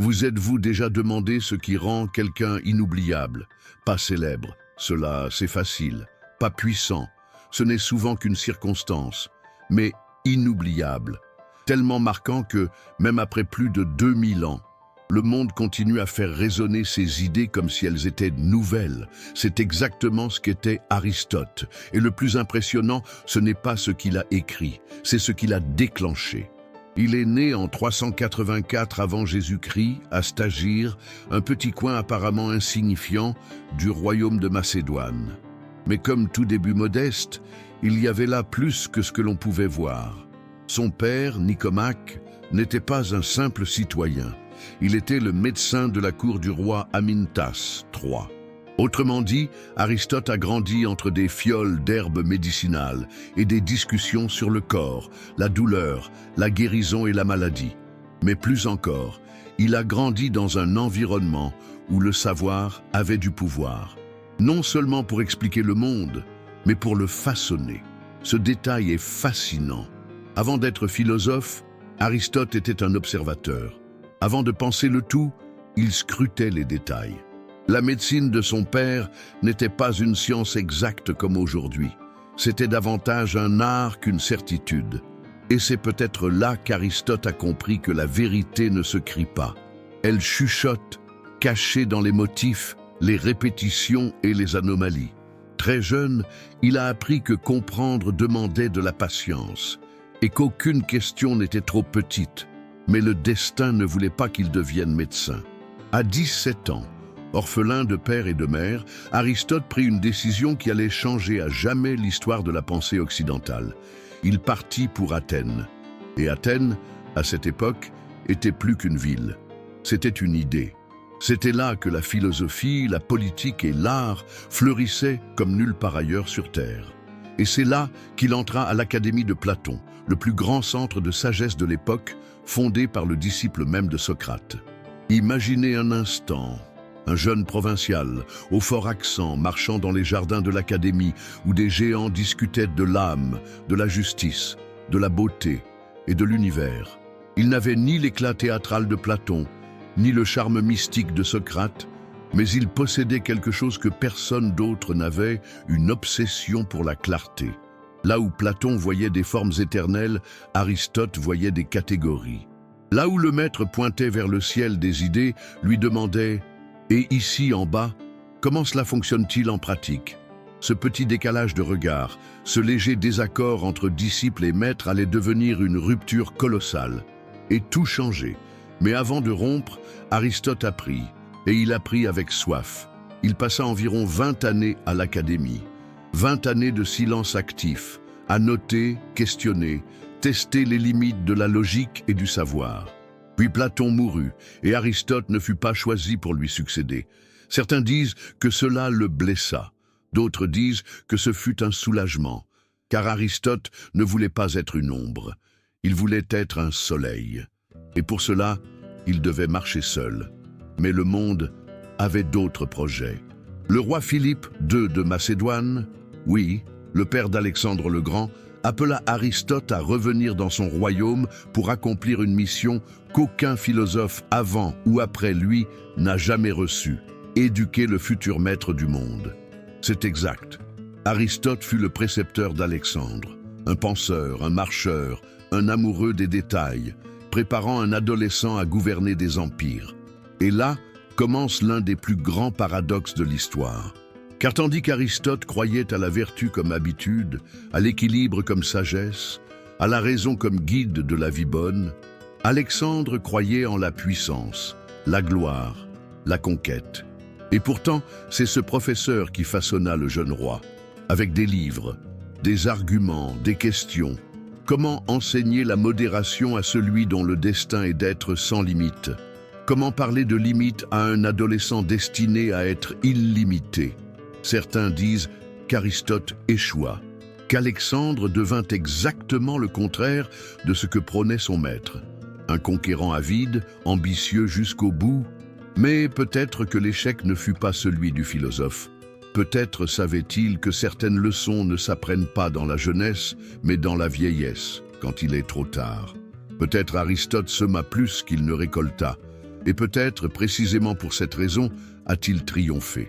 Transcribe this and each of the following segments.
Vous êtes-vous déjà demandé ce qui rend quelqu'un inoubliable? Pas célèbre, cela c'est facile. Pas puissant, ce n'est souvent qu'une circonstance. Mais inoubliable, tellement marquant que, même après plus de 2000 ans, le monde continue à faire résonner ses idées comme si elles étaient nouvelles. C'est exactement ce qu'était Aristote. Et le plus impressionnant, ce n'est pas ce qu'il a écrit, c'est ce qu'il a déclenché. Il est né en 384 avant Jésus-Christ, à Stagir, un petit coin apparemment insignifiant du royaume de Macédoine. Mais comme tout début modeste, il y avait là plus que ce que l'on pouvait voir. Son père, Nicomaque, n'était pas un simple citoyen. Il était le médecin de la cour du roi Amyntas III. Autrement dit, Aristote a grandi entre des fioles d'herbes médicinales et des discussions sur le corps, la douleur, la guérison et la maladie. Mais plus encore, il a grandi dans un environnement où le savoir avait du pouvoir. Non seulement pour expliquer le monde, mais pour le façonner. Ce détail est fascinant. Avant d'être philosophe, Aristote était un observateur. Avant de penser le tout, il scrutait les détails. La médecine de son père n'était pas une science exacte comme aujourd'hui. C'était davantage un art qu'une certitude. Et c'est peut-être là qu'Aristote a compris que la vérité ne se crie pas. Elle chuchote, cachée dans les motifs, les répétitions et les anomalies. Très jeune, il a appris que comprendre demandait de la patience et qu'aucune question n'était trop petite. Mais le destin ne voulait pas qu'il devienne médecin. À 17 ans, orphelin de père et de mère, Aristote prit une décision qui allait changer à jamais l'histoire de la pensée occidentale. Il partit pour Athènes. Et Athènes, à cette époque, était plus qu'une ville. C'était une idée. C'était là que la philosophie, la politique et l'art fleurissaient comme nulle part ailleurs sur Terre. Et c'est là qu'il entra à l'Académie de Platon, le plus grand centre de sagesse de l'époque, fondé par le disciple même de Socrate. Imaginez un instant, un jeune provincial, au fort accent, marchant dans les jardins de l'Académie, où des géants discutaient de l'âme, de la justice, de la beauté et de l'univers. Il n'avait ni l'éclat théâtral de Platon, ni le charme mystique de Socrate, mais il possédait quelque chose que personne d'autre n'avait, une obsession pour la clarté. Là où Platon voyait des formes éternelles, Aristote voyait des catégories. Là où le maître pointait vers le ciel des idées, lui demandait « Et ici en bas, comment cela fonctionne-t-il en pratique ?» Ce petit décalage de regard, ce léger désaccord entre disciples et maîtres allait devenir une rupture colossale. Et tout changeait. Mais avant de rompre, Aristote apprit, et il apprit avec soif. Il passa environ 20 années à l'Académie. 20 années de silence actif, à noter, questionner, tester les limites de la logique et du savoir. Puis Platon mourut, et Aristote ne fut pas choisi pour lui succéder. Certains disent que cela le blessa, d'autres disent que ce fut un soulagement, car Aristote ne voulait pas être une ombre, il voulait être un soleil. Et pour cela, il devait marcher seul. Mais le monde avait d'autres projets. Le roi Philippe II de Macédoine, oui, le père d'Alexandre le Grand, appela Aristote à revenir dans son royaume pour accomplir une mission qu'aucun philosophe avant ou après lui n'a jamais reçue, éduquer le futur maître du monde. C'est exact. Aristote fut le précepteur d'Alexandre, un penseur, un marcheur, un amoureux des détails, préparant un adolescent à gouverner des empires. Et là commence l'un des plus grands paradoxes de l'histoire. Car tandis qu'Aristote croyait à la vertu comme habitude, à l'équilibre comme sagesse, à la raison comme guide de la vie bonne, Alexandre croyait en la puissance, la gloire, la conquête. Et pourtant, c'est ce professeur qui façonna le jeune roi, avec des livres, des arguments, des questions. Comment enseigner la modération à celui dont le destin est d'être sans limite? Comment parler de limite à un adolescent destiné à être illimité? Certains disent qu'Aristote échoua, qu'Alexandre devint exactement le contraire de ce que prônait son maître. Un conquérant avide, ambitieux jusqu'au bout, mais peut-être que l'échec ne fut pas celui du philosophe. Peut-être savait-il que certaines leçons ne s'apprennent pas dans la jeunesse, mais dans la vieillesse, quand il est trop tard. Peut-être Aristote sema plus qu'il ne récolta. Et peut-être, précisément pour cette raison, a-t-il triomphé.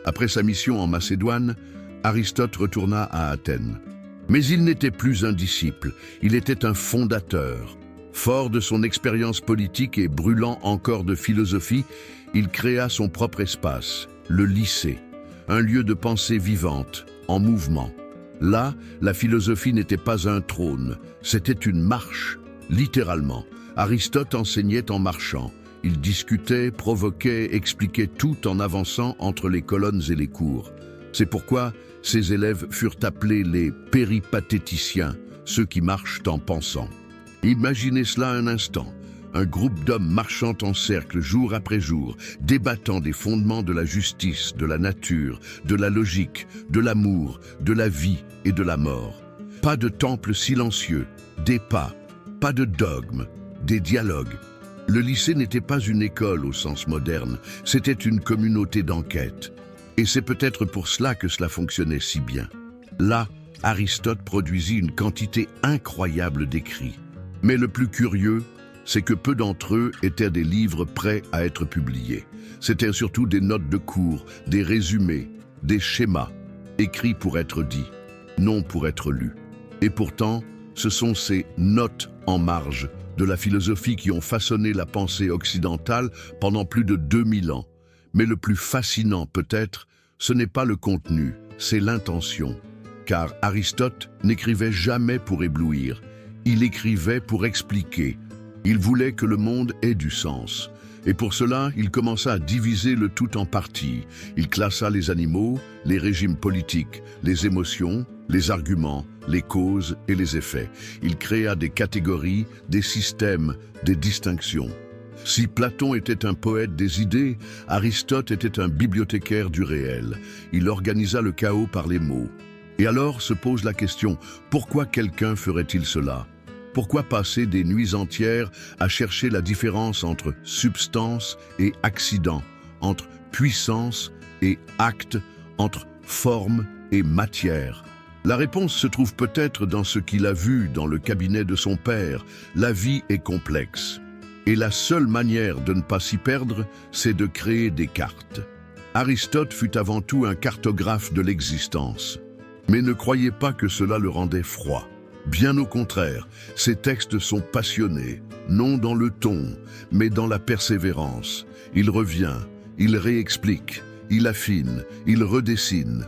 Après sa mission en Macédoine, Aristote retourna à Athènes. Mais il n'était plus un disciple, il était un fondateur. Fort de son expérience politique et brûlant encore de philosophie, il créa son propre espace, le lycée, un lieu de pensée vivante, en mouvement. Là, la philosophie n'était pas un trône, c'était une marche, littéralement. Aristote enseignait en marchant. Il discutait, provoquait, expliquait tout en avançant entre les colonnes et les cours. C'est pourquoi ses élèves furent appelés les péripatéticiens, ceux qui marchent en pensant. Imaginez cela un instant, un groupe d'hommes marchant en cercle jour après jour, débattant des fondements de la justice, de la nature, de la logique, de l'amour, de la vie et de la mort. Pas de temple silencieux, des pas de dogmes, des dialogues. Le lycée n'était pas une école au sens moderne, c'était une communauté d'enquête. Et c'est peut-être pour cela que cela fonctionnait si bien. Là, Aristote produisit une quantité incroyable d'écrits. Mais le plus curieux, c'est que peu d'entre eux étaient des livres prêts à être publiés. C'étaient surtout des notes de cours, des résumés, des schémas, écrits pour être dits, non pour être lus. Et pourtant, ce sont ces notes en marge de la philosophie qui ont façonné la pensée occidentale pendant plus de 2000 ans. Mais le plus fascinant peut-être, ce n'est pas le contenu, c'est l'intention. Car Aristote n'écrivait jamais pour éblouir, il écrivait pour expliquer. Il voulait que le monde ait du sens. Et pour cela, il commença à diviser le tout en parties. Il classa les animaux, les régimes politiques, les émotions, les arguments, les causes et les effets. Il créa des catégories, des systèmes, des distinctions. Si Platon était un poète des idées, Aristote était un bibliothécaire du réel. Il organisa le chaos par les mots. Et alors se pose la question, pourquoi quelqu'un ferait-il cela ? Pourquoi passer des nuits entières à chercher la différence entre substance et accident, entre puissance et acte, entre forme et matière ? La réponse se trouve peut-être dans ce qu'il a vu dans le cabinet de son père. La vie est complexe. Et la seule manière de ne pas s'y perdre, c'est de créer des cartes. Aristote fut avant tout un cartographe de l'existence. Mais ne croyez pas que cela le rendait froid. Bien au contraire, ses textes sont passionnés, non dans le ton, mais dans la persévérance. Il revient, il réexplique, il affine, il redessine.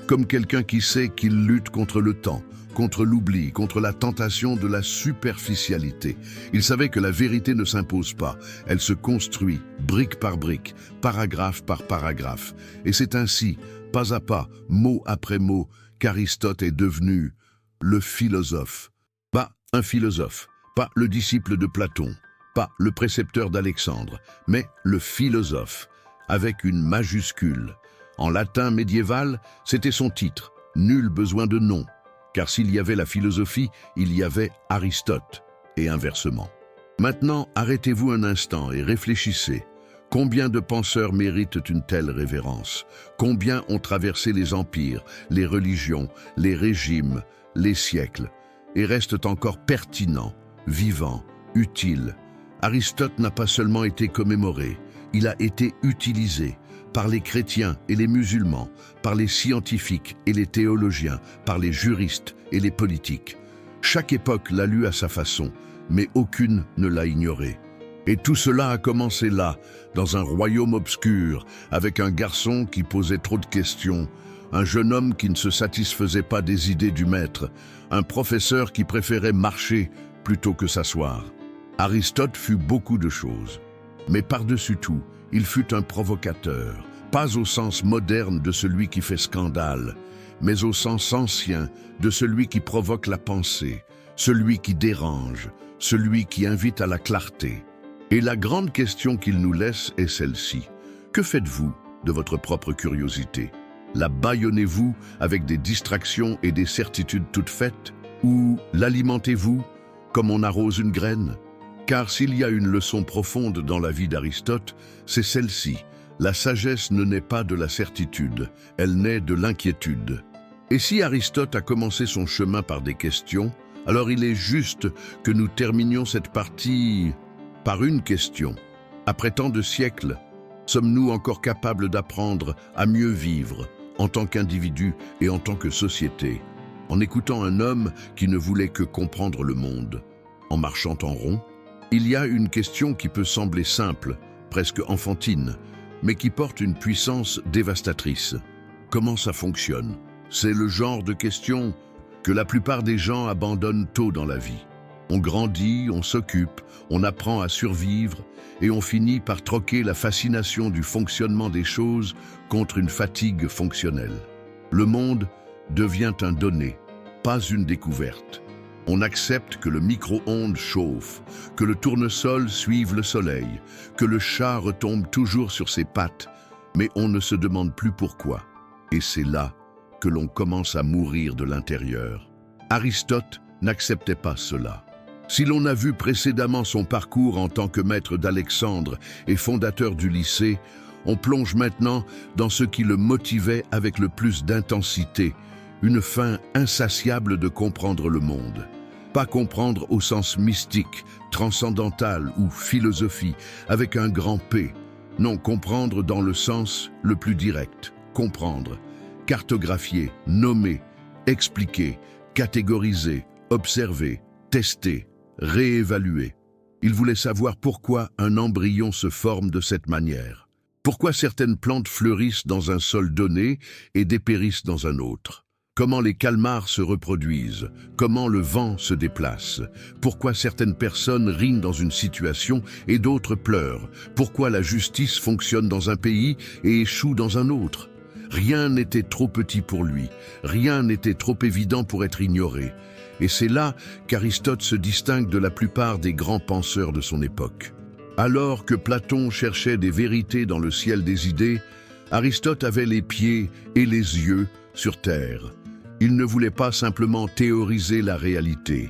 Comme quelqu'un qui sait qu'il lutte contre le temps, contre l'oubli, contre la tentation de la superficialité. Il savait que la vérité ne s'impose pas, elle se construit, brique par brique, paragraphe par paragraphe. Et c'est ainsi, pas à pas, mot après mot, qu'Aristote est devenu le philosophe. Pas un philosophe, pas le disciple de Platon, pas le précepteur d'Alexandre, mais le philosophe, avec une majuscule. En latin médiéval, c'était son titre, nul besoin de nom, car s'il y avait la philosophie, il y avait Aristote, et inversement. Maintenant, arrêtez-vous un instant et réfléchissez. Combien de penseurs méritent une telle révérence? Combien ont traversé les empires, les religions, les régimes, les siècles, et restent encore pertinents, vivants, utiles? Aristote n'a pas seulement été commémoré, il a été utilisé par les chrétiens et les musulmans, par les scientifiques et les théologiens, par les juristes et les politiques. Chaque époque l'a lu à sa façon, mais aucune ne l'a ignoré. Et tout cela a commencé là, dans un royaume obscur, avec un garçon qui posait trop de questions, un jeune homme qui ne se satisfaisait pas des idées du maître, un professeur qui préférait marcher plutôt que s'asseoir. Aristote fut beaucoup de choses, mais par-dessus tout, il fut un provocateur, pas au sens moderne de celui qui fait scandale, mais au sens ancien de celui qui provoque la pensée, celui qui dérange, celui qui invite à la clarté. Et la grande question qu'il nous laisse est celle-ci. Que faites-vous de votre propre curiosité? La bâillonnez-vous avec des distractions et des certitudes toutes faites? Ou l'alimentez-vous comme on arrose une graine? Car s'il y a une leçon profonde dans la vie d'Aristote, c'est celle-ci. La sagesse ne naît pas de la certitude, elle naît de l'inquiétude. Et si Aristote a commencé son chemin par des questions, alors il est juste que nous terminions cette partie par une question. Après tant de siècles, sommes-nous encore capables d'apprendre à mieux vivre en tant qu'individu et en tant que société, en écoutant un homme qui ne voulait que comprendre le monde, en marchant en rond? Il y a une question qui peut sembler simple, presque enfantine, mais qui porte une puissance dévastatrice. Comment ça fonctionne? C'est le genre de question que la plupart des gens abandonnent tôt dans la vie. On grandit, on s'occupe, on apprend à survivre et on finit par troquer la fascination du fonctionnement des choses contre une fatigue fonctionnelle. Le monde devient un donné, pas une découverte. On accepte que le micro-ondes chauffe, que le tournesol suive le soleil, que le chat retombe toujours sur ses pattes, mais on ne se demande plus pourquoi. Et c'est là que l'on commence à mourir de l'intérieur. Aristote n'acceptait pas cela. Si l'on a vu précédemment son parcours en tant que maître d'Alexandre et fondateur du lycée, on plonge maintenant dans ce qui le motivait avec le plus d'intensité, une faim insatiable de comprendre le monde. Pas comprendre au sens mystique, transcendantal ou philosophie, avec un grand P. Non, comprendre dans le sens le plus direct. Comprendre, cartographier, nommer, expliquer, catégoriser, observer, tester, réévaluer. Il voulait savoir pourquoi un embryon se forme de cette manière. Pourquoi certaines plantes fleurissent dans un sol donné et dépérissent dans un autre. Comment les calmars se reproduisent, comment le vent se déplace, pourquoi certaines personnes rient dans une situation et d'autres pleurent, pourquoi la justice fonctionne dans un pays et échoue dans un autre. Rien n'était trop petit pour lui, rien n'était trop évident pour être ignoré. Et c'est là qu'Aristote se distingue de la plupart des grands penseurs de son époque. Alors que Platon cherchait des vérités dans le ciel des idées, Aristote avait les pieds et les yeux sur terre. Il ne voulait pas simplement théoriser la réalité,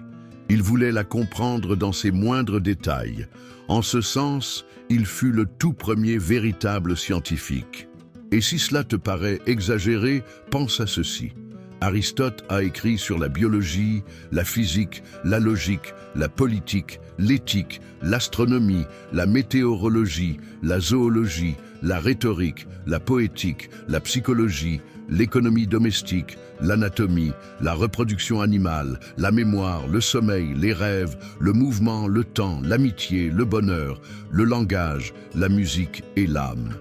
il voulait la comprendre dans ses moindres détails. En ce sens, il fut le tout premier véritable scientifique. Et si cela te paraît exagéré, pense à ceci. Aristote a écrit sur la biologie, la physique, la logique, la politique, l'éthique, l'astronomie, la météorologie, la zoologie, la rhétorique, la poétique, la psychologie, l'économie domestique, l'anatomie, la reproduction animale, la mémoire, le sommeil, les rêves, le mouvement, le temps, l'amitié, le bonheur, le langage, la musique et l'âme.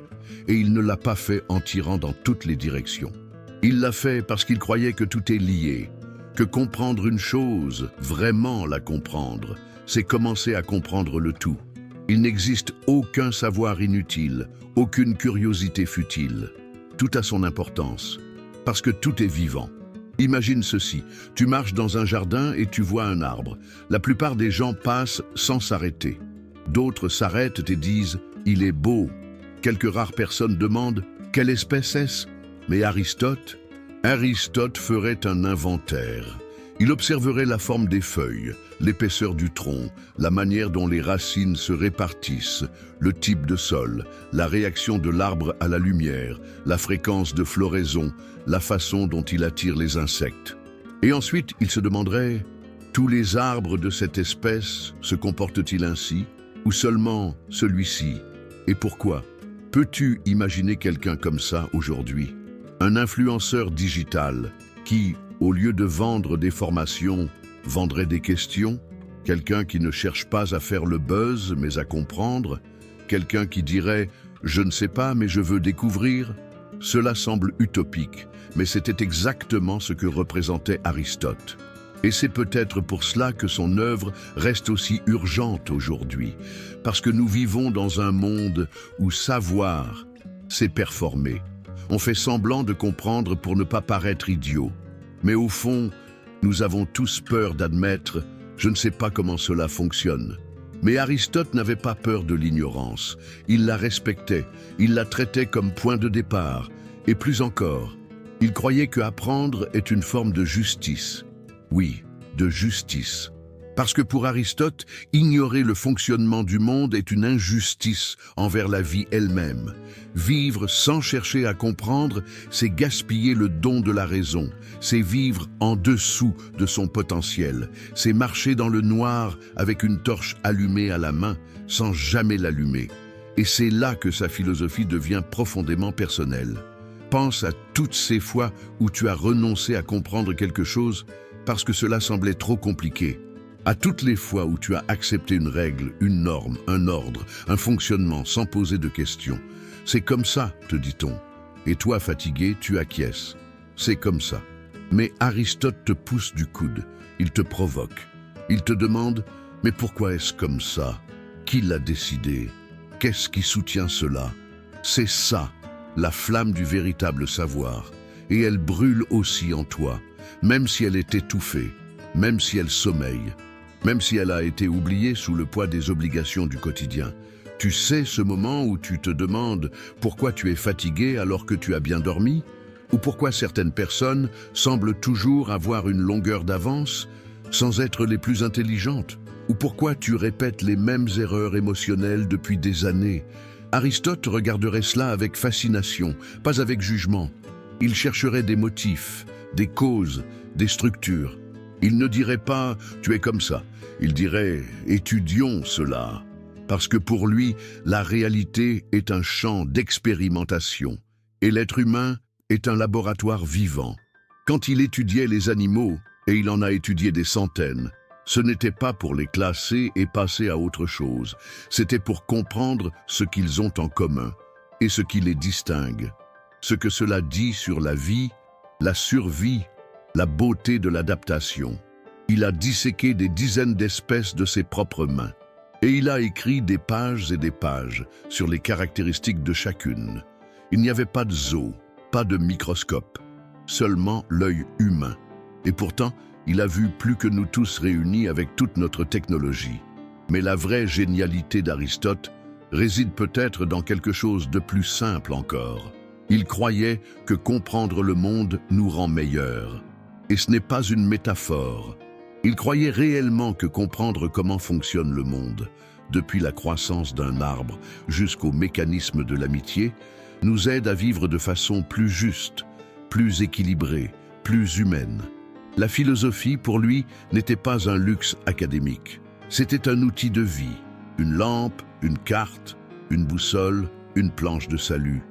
Et il ne l'a pas fait en tirant dans toutes les directions. Il l'a fait parce qu'il croyait que tout est lié, que comprendre une chose, vraiment la comprendre, c'est commencer à comprendre le tout. Il n'existe aucun savoir inutile, aucune curiosité futile. Tout a son importance, parce que tout est vivant. Imagine ceci, tu marches dans un jardin et tu vois un arbre. La plupart des gens passent sans s'arrêter. D'autres s'arrêtent et disent « il est beau ». Quelques rares personnes demandent « quelle espèce est-ce » Mais Aristote ferait un inventaire. Il observerait la forme des feuilles, l'épaisseur du tronc, la manière dont les racines se répartissent, le type de sol, la réaction de l'arbre à la lumière, la fréquence de floraison, la façon dont il attire les insectes. Et ensuite, il se demanderait, tous les arbres de cette espèce se comportent-ils ainsi, ou seulement celui-ci? Et pourquoi? Peux-tu imaginer quelqu'un comme ça aujourd'hui? Un influenceur digital qui, au lieu de vendre des formations, vendrait des questions? Quelqu'un qui ne cherche pas à faire le buzz, mais à comprendre? Quelqu'un qui dirait « je ne sais pas, mais je veux découvrir » Cela semble utopique, mais c'était exactement ce que représentait Aristote. Et c'est peut-être pour cela que son œuvre reste aussi urgente aujourd'hui, parce que nous vivons dans un monde où savoir, c'est performer. On fait semblant de comprendre pour ne pas paraître idiot. Mais au fond, nous avons tous peur d'admettre « je ne sais pas comment cela fonctionne ». Mais Aristote n'avait pas peur de l'ignorance. Il la respectait, il la traitait comme point de départ. Et plus encore, il croyait que apprendre est une forme de justice. Oui, de justice. Parce que pour Aristote, ignorer le fonctionnement du monde est une injustice envers la vie elle-même. Vivre sans chercher à comprendre, c'est gaspiller le don de la raison. C'est vivre en dessous de son potentiel. C'est marcher dans le noir avec une torche allumée à la main sans jamais l'allumer. Et c'est là que sa philosophie devient profondément personnelle. Pense à toutes ces fois où tu as renoncé à comprendre quelque chose parce que cela semblait trop compliqué. À toutes les fois où tu as accepté une règle, une norme, un ordre, un fonctionnement sans poser de questions. C'est comme ça, te dit-on. Et toi, fatigué, tu acquiesces. C'est comme ça. Mais Aristote te pousse du coude. Il te provoque. Il te demande « Mais pourquoi est-ce comme ça? Qui l'a décidé? Qu'est-ce qui soutient cela ?» C'est ça, la flamme du véritable savoir. Et elle brûle aussi en toi, même si elle est étouffée, même si elle sommeille, même si elle a été oubliée sous le poids des obligations du quotidien. Tu sais ce moment où tu te demandes pourquoi tu es fatigué alors que tu as bien dormi? Ou pourquoi certaines personnes semblent toujours avoir une longueur d'avance sans être les plus intelligentes? Ou pourquoi tu répètes les mêmes erreurs émotionnelles depuis des années? Aristote regarderait cela avec fascination, pas avec jugement. Il chercherait des motifs, des causes, des structures. Il ne dirait pas « tu es comme ça », il dirait « étudions cela ». Parce que pour lui, la réalité est un champ d'expérimentation et l'être humain est un laboratoire vivant. Quand il étudiait les animaux, et il en a étudié des centaines, ce n'était pas pour les classer et passer à autre chose, c'était pour comprendre ce qu'ils ont en commun et ce qui les distingue, ce que cela dit sur la vie, la survie, la beauté de l'adaptation. Il a disséqué des dizaines d'espèces de ses propres mains. Et il a écrit des pages et des pages sur les caractéristiques de chacune. Il n'y avait pas de zoo, pas de microscope, seulement l'œil humain. Et pourtant, il a vu plus que nous tous réunis avec toute notre technologie. Mais la vraie génialité d'Aristote réside peut-être dans quelque chose de plus simple encore. Il croyait que comprendre le monde nous rend meilleurs. Et ce n'est pas une métaphore. Il croyait réellement que comprendre comment fonctionne le monde, depuis la croissance d'un arbre jusqu'au mécanisme de l'amitié, nous aide à vivre de façon plus juste, plus équilibrée, plus humaine. La philosophie, pour lui, n'était pas un luxe académique. C'était un outil de vie, une lampe, une carte, une boussole, une planche de salut.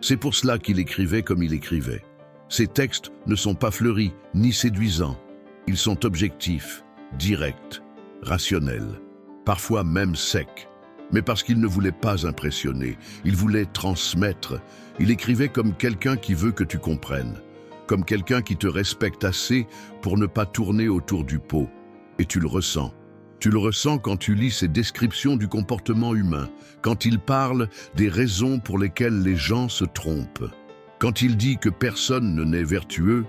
C'est pour cela qu'il écrivait comme il écrivait. Ses textes ne sont pas fleuris ni séduisants. Ils sont objectifs, directs, rationnels, parfois même secs. Mais parce qu'il ne voulait pas impressionner, il voulait transmettre. Il écrivait comme quelqu'un qui veut que tu comprennes, comme quelqu'un qui te respecte assez pour ne pas tourner autour du pot. Et tu le ressens. Tu le ressens quand tu lis ses descriptions du comportement humain, quand il parle des raisons pour lesquelles les gens se trompent, quand il dit que personne ne naît vertueux,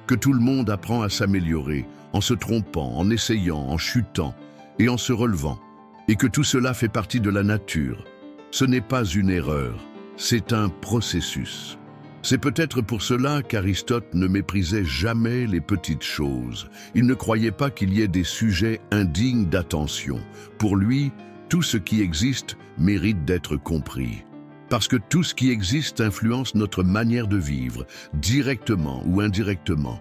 que tout le monde apprend à s'améliorer, en se trompant, en essayant, en chutant et en se relevant, et que tout cela fait partie de la nature. Ce n'est pas une erreur, c'est un processus. C'est peut-être pour cela qu'Aristote ne méprisait jamais les petites choses. Il ne croyait pas qu'il y ait des sujets indignes d'attention. Pour lui, tout ce qui existe mérite d'être compris. Parce que tout ce qui existe influence notre manière de vivre, directement ou indirectement.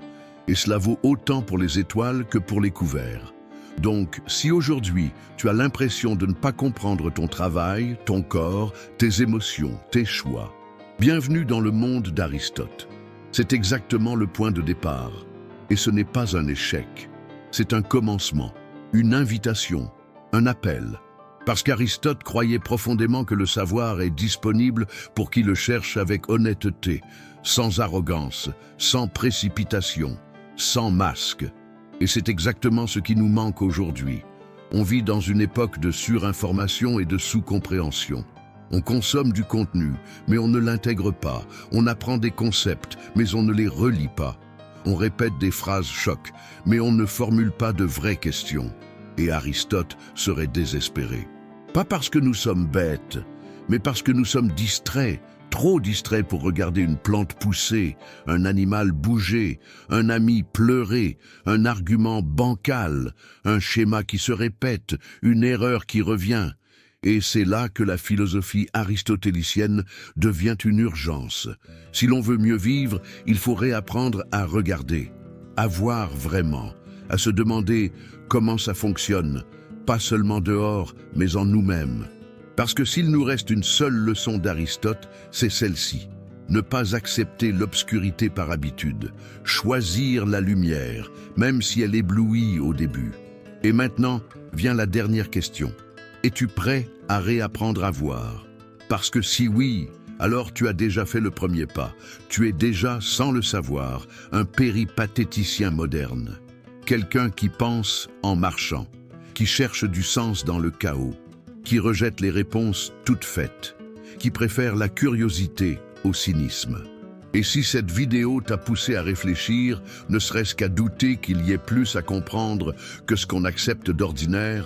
Et cela vaut autant pour les étoiles que pour les couverts. Donc, si aujourd'hui, tu as l'impression de ne pas comprendre ton travail, ton corps, tes émotions, tes choix, bienvenue dans le monde d'Aristote. C'est exactement le point de départ. Et ce n'est pas un échec. C'est un commencement, une invitation, un appel. Parce qu'Aristote croyait profondément que le savoir est disponible pour qui le cherche avec honnêteté, sans arrogance, sans précipitation, sans masque. Et c'est exactement ce qui nous manque aujourd'hui. On vit dans une époque de surinformation et de sous-compréhension. On consomme du contenu, mais on ne l'intègre pas. On apprend des concepts, mais on ne les relie pas. On répète des phrases chocs, mais on ne formule pas de vraies questions. Et Aristote serait désespéré. Pas parce que nous sommes bêtes, mais parce que nous sommes distraits, trop distraits pour regarder une plante pousser, un animal bouger, un ami pleurer, un argument bancal, un schéma qui se répète, une erreur qui revient. Et c'est là que la philosophie aristotélicienne devient une urgence. Si l'on veut mieux vivre, il faut réapprendre à regarder, à voir vraiment, à se demander comment ça fonctionne, pas seulement dehors, mais en nous-mêmes. Parce que s'il nous reste une seule leçon d'Aristote, c'est celle-ci. Ne pas accepter l'obscurité par habitude, choisir la lumière, même si elle éblouit au début. Et maintenant, vient la dernière question. Es-tu prêt à réapprendre à voir? Parce que si oui, alors tu as déjà fait le premier pas. Tu es déjà, sans le savoir, un péripatéticien moderne. Quelqu'un qui pense en marchant, qui cherche du sens dans le chaos, qui rejette les réponses toutes faites, qui préfère la curiosité au cynisme. Et si cette vidéo t'a poussé à réfléchir, ne serait-ce qu'à douter qu'il y ait plus à comprendre que ce qu'on accepte d'ordinaire,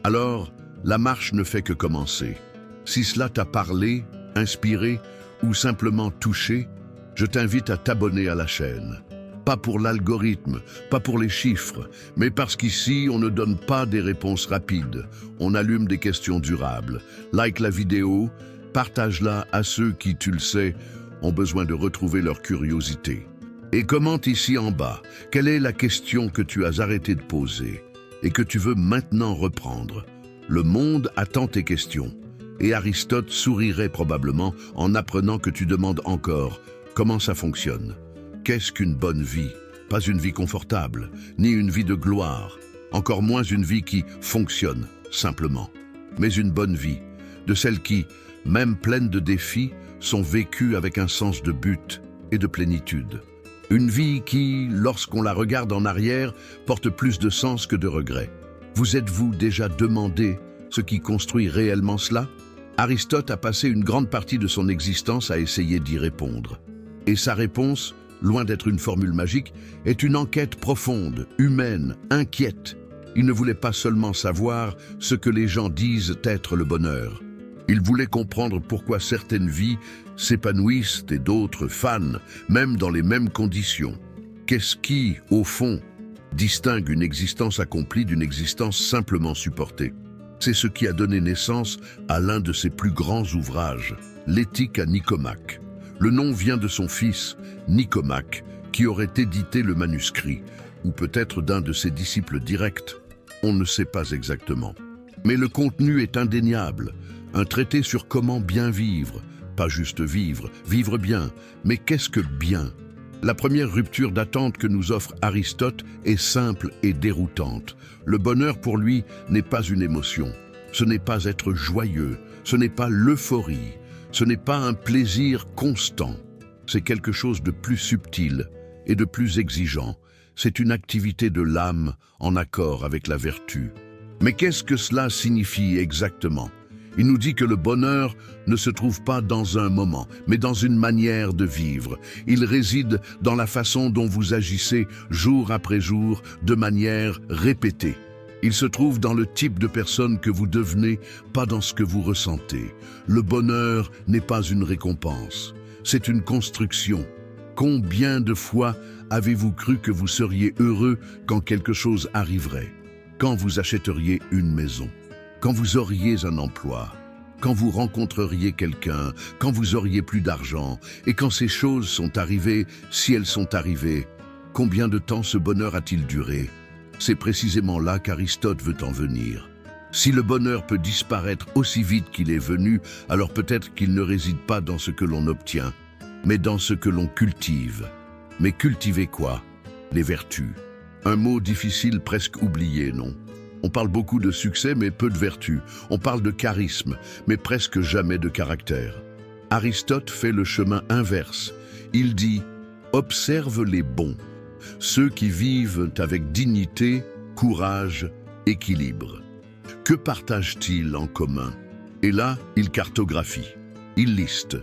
alors la marche ne fait que commencer. Si cela t'a parlé, inspiré ou simplement touché, je t'invite à t'abonner à la chaîne. Pas pour l'algorithme, pas pour les chiffres, mais parce qu'ici, on ne donne pas des réponses rapides. On allume des questions durables. Like la vidéo, partage-la à ceux qui, tu le sais, ont besoin de retrouver leur curiosité. Et commente ici en bas, quelle est la question que tu as arrêté de poser et que tu veux maintenant reprendre? Le monde attend tes questions. Et Aristote sourirait probablement en apprenant que tu demandes encore comment ça fonctionne. Qu'est-ce qu'une bonne vie? Pas une vie confortable, ni une vie de gloire, encore moins une vie qui fonctionne, simplement. Mais une bonne vie, de celles qui, même pleines de défis, sont vécues avec un sens de but et de plénitude. Une vie qui, lorsqu'on la regarde en arrière, porte plus de sens que de regrets. Vous êtes-vous déjà demandé ce qui construit réellement cela? Aristote a passé une grande partie de son existence à essayer d'y répondre. Et sa réponse, loin d'être une formule magique, est une enquête profonde, humaine, inquiète. Il ne voulait pas seulement savoir ce que les gens disent être le bonheur. Il voulait comprendre pourquoi certaines vies s'épanouissent et d'autres fanent, même dans les mêmes conditions. Qu'est-ce qui, au fond, distingue une existence accomplie d'une existence simplement supportée? C'est ce qui a donné naissance à l'un de ses plus grands ouvrages, l'Éthique à Nicomaque. Le nom vient de son fils, Nicomaque, qui aurait édité le manuscrit, ou peut-être d'un de ses disciples directs. On ne sait pas exactement. Mais le contenu est indéniable, un traité sur comment bien vivre, pas juste vivre, vivre bien, mais qu'est-ce que bien? La première rupture d'attente que nous offre Aristote est simple et déroutante. Le bonheur pour lui n'est pas une émotion, ce n'est pas être joyeux, ce n'est pas l'euphorie, ce n'est pas un plaisir constant. C'est quelque chose de plus subtil et de plus exigeant. C'est une activité de l'âme en accord avec la vertu. Mais qu'est-ce que cela signifie exactement? Il nous dit que le bonheur ne se trouve pas dans un moment, mais dans une manière de vivre. Il réside dans la façon dont vous agissez jour après jour, de manière répétée. Il se trouve dans le type de personne que vous devenez, pas dans ce que vous ressentez. Le bonheur n'est pas une récompense, c'est une construction. Combien de fois avez-vous cru que vous seriez heureux quand quelque chose arriverait? Quand vous achèteriez une maison? Quand vous auriez un emploi, quand vous rencontreriez quelqu'un, quand vous auriez plus d'argent, et quand ces choses sont arrivées, si elles sont arrivées, combien de temps ce bonheur a-t-il duré? C'est précisément là qu'Aristote veut en venir. Si le bonheur peut disparaître aussi vite qu'il est venu, alors peut-être qu'il ne réside pas dans ce que l'on obtient, mais dans ce que l'on cultive. Mais cultiver quoi? Les vertus. Un mot difficile, presque oublié, non? On parle beaucoup de succès, mais peu de vertu. On parle de charisme, mais presque jamais de caractère. Aristote fait le chemin inverse. Il dit « Observe les bons, ceux qui vivent avec dignité, courage, équilibre. » Que partagent-ils en commun? Et là, il cartographie, il liste,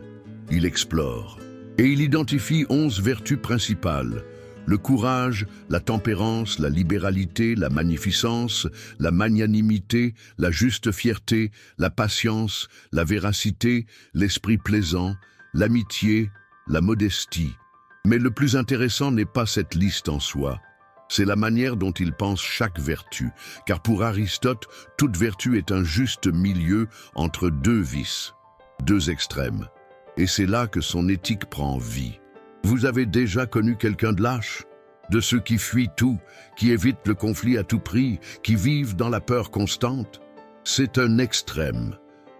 il explore. Et il identifie 11 vertus principales. Le courage, la tempérance, la libéralité, la magnificence, la magnanimité, la juste fierté, la patience, la véracité, l'esprit plaisant, l'amitié, la modestie. Mais le plus intéressant n'est pas cette liste en soi, c'est la manière dont il pense chaque vertu, car pour Aristote, toute vertu est un juste milieu entre deux vices, deux extrêmes. Et c'est là que son éthique prend vie. Vous avez déjà connu quelqu'un de lâche? De ceux qui fuient tout, qui évitent le conflit à tout prix, qui vivent dans la peur constante? C'est un extrême.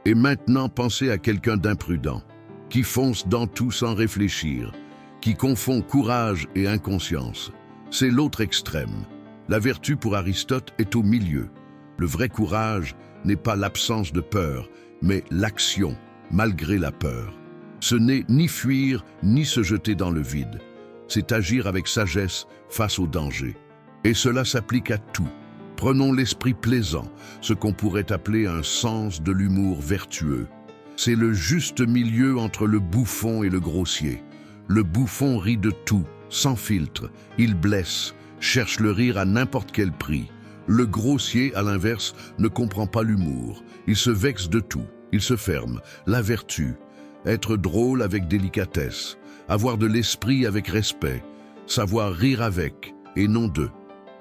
Et maintenant pensez à quelqu'un d'imprudent, qui fonce dans tout sans réfléchir, qui confond courage et inconscience. C'est l'autre extrême. La vertu pour Aristote est au milieu. Le vrai courage n'est pas l'absence de peur, mais l'action, malgré la peur. Ce n'est ni fuir, ni se jeter dans le vide. C'est agir avec sagesse face au danger. Et cela s'applique à tout. Prenons l'esprit plaisant, ce qu'on pourrait appeler un sens de l'humour vertueux. C'est le juste milieu entre le bouffon et le grossier. Le bouffon rit de tout, sans filtre. Il blesse, cherche le rire à n'importe quel prix. Le grossier, à l'inverse, ne comprend pas l'humour. Il se vexe de tout, il se ferme. La vertu, être drôle avec délicatesse, avoir de l'esprit avec respect, savoir rire avec et non d'eux.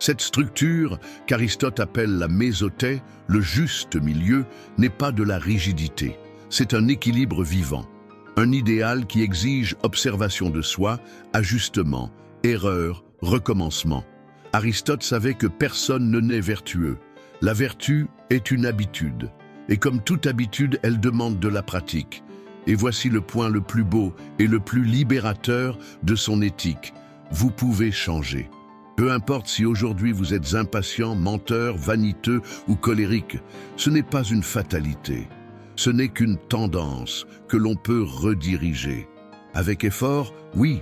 Cette structure, qu'Aristote appelle la mésothé, le juste milieu, n'est pas de la rigidité. C'est un équilibre vivant, un idéal qui exige observation de soi, ajustement, erreur, recommencement. Aristote savait que personne ne naît vertueux. La vertu est une habitude, et comme toute habitude, elle demande de la pratique. Et voici le point le plus beau et le plus libérateur de son éthique. Vous pouvez changer. Peu importe si aujourd'hui vous êtes impatient, menteur, vaniteux ou colérique, ce n'est pas une fatalité. Ce n'est qu'une tendance que l'on peut rediriger. Avec effort, oui.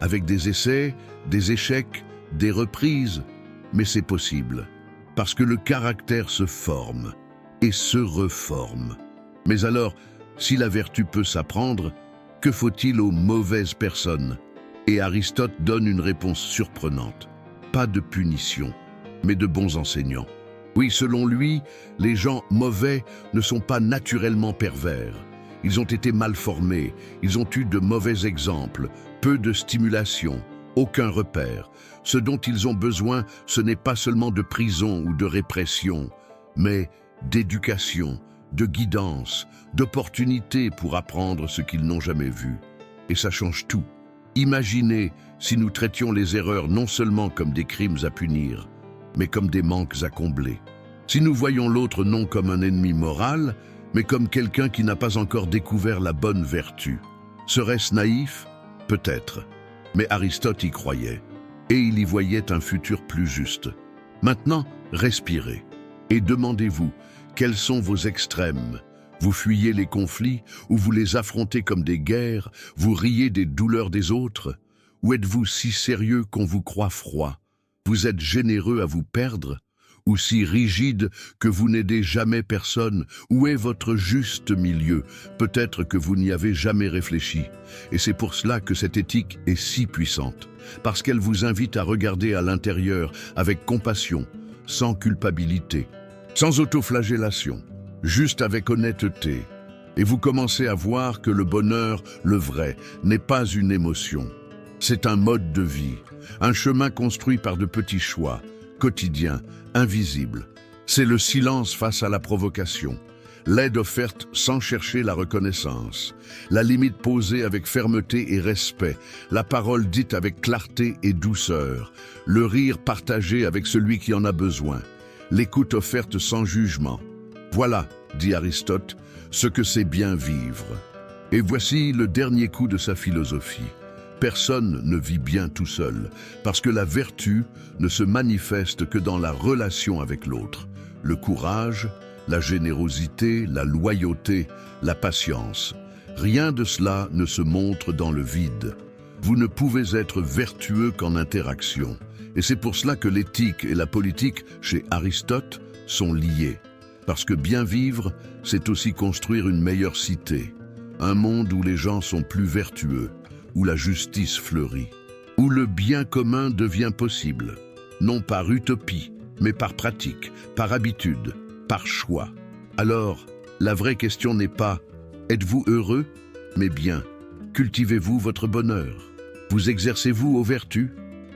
Avec des essais, des échecs, des reprises. Mais c'est possible. Parce que le caractère se forme et se reforme. Mais alors, si la vertu peut s'apprendre, que faut-il aux mauvaises personnes? Et Aristote donne une réponse surprenante. Pas de punition, mais de bons enseignants. Oui, selon lui, les gens mauvais ne sont pas naturellement pervers. Ils ont été mal formés, ils ont eu de mauvais exemples, peu de stimulation, aucun repère. Ce dont ils ont besoin, ce n'est pas seulement de prison ou de répression, mais d'éducation, de guidance, d'opportunités pour apprendre ce qu'ils n'ont jamais vu. Et ça change tout. Imaginez si nous traitions les erreurs non seulement comme des crimes à punir, mais comme des manques à combler. Si nous voyons l'autre non comme un ennemi moral, mais comme quelqu'un qui n'a pas encore découvert la bonne vertu. Serait-ce naïf? Peut-être. Mais Aristote y croyait, et il y voyait un futur plus juste. Maintenant, respirez, et demandez-vous, quels sont vos extrêmes? Vous fuyez les conflits, ou vous les affrontez comme des guerres, vous riez des douleurs des autres? Ou êtes-vous si sérieux qu'on vous croit froid? Vous êtes généreux à vous perdre? Ou si rigide que vous n'aidez jamais personne? Où est votre juste milieu? Peut-être que vous n'y avez jamais réfléchi. Et c'est pour cela que cette éthique est si puissante, parce qu'elle vous invite à regarder à l'intérieur avec compassion, sans culpabilité, sans autoflagellation, juste avec honnêteté. Et vous commencez à voir que le bonheur, le vrai, n'est pas une émotion. C'est un mode de vie, un chemin construit par de petits choix, quotidiens, invisibles. C'est le silence face à la provocation, l'aide offerte sans chercher la reconnaissance, la limite posée avec fermeté et respect, la parole dite avec clarté et douceur, le rire partagé avec celui qui en a besoin, l'écoute offerte sans jugement. Voilà, dit Aristote, ce que c'est bien vivre. Et voici le dernier coup de sa philosophie. Personne ne vit bien tout seul, parce que la vertu ne se manifeste que dans la relation avec l'autre. Le courage, la générosité, la loyauté, la patience. Rien de cela ne se montre dans le vide. Vous ne pouvez être vertueux qu'en interaction. Et c'est pour cela que l'éthique et la politique, chez Aristote, sont liées. Parce que bien vivre, c'est aussi construire une meilleure cité. Un monde où les gens sont plus vertueux, où la justice fleurit, où le bien commun devient possible, non par utopie, mais par pratique, par habitude, par choix. Alors, la vraie question n'est pas « êtes-vous heureux ?» mais bien « cultivez-vous votre bonheur ?» Vous exercez-vous aux vertus?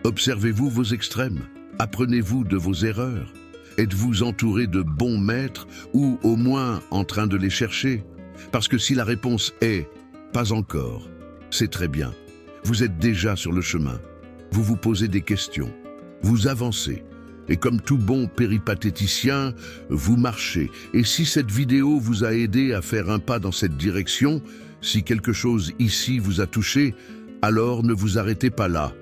Observez-vous vos extrêmes? Apprenez-vous de vos erreurs? Êtes-vous entouré de bons maîtres ou au moins en train de les chercher? Parce que si la réponse est « pas encore », c'est très bien. Vous êtes déjà sur le chemin. Vous vous posez des questions. Vous avancez. Et comme tout bon péripatéticien, vous marchez. Et si cette vidéo vous a aidé à faire un pas dans cette direction, si quelque chose ici vous a touché, alors ne vous arrêtez pas là.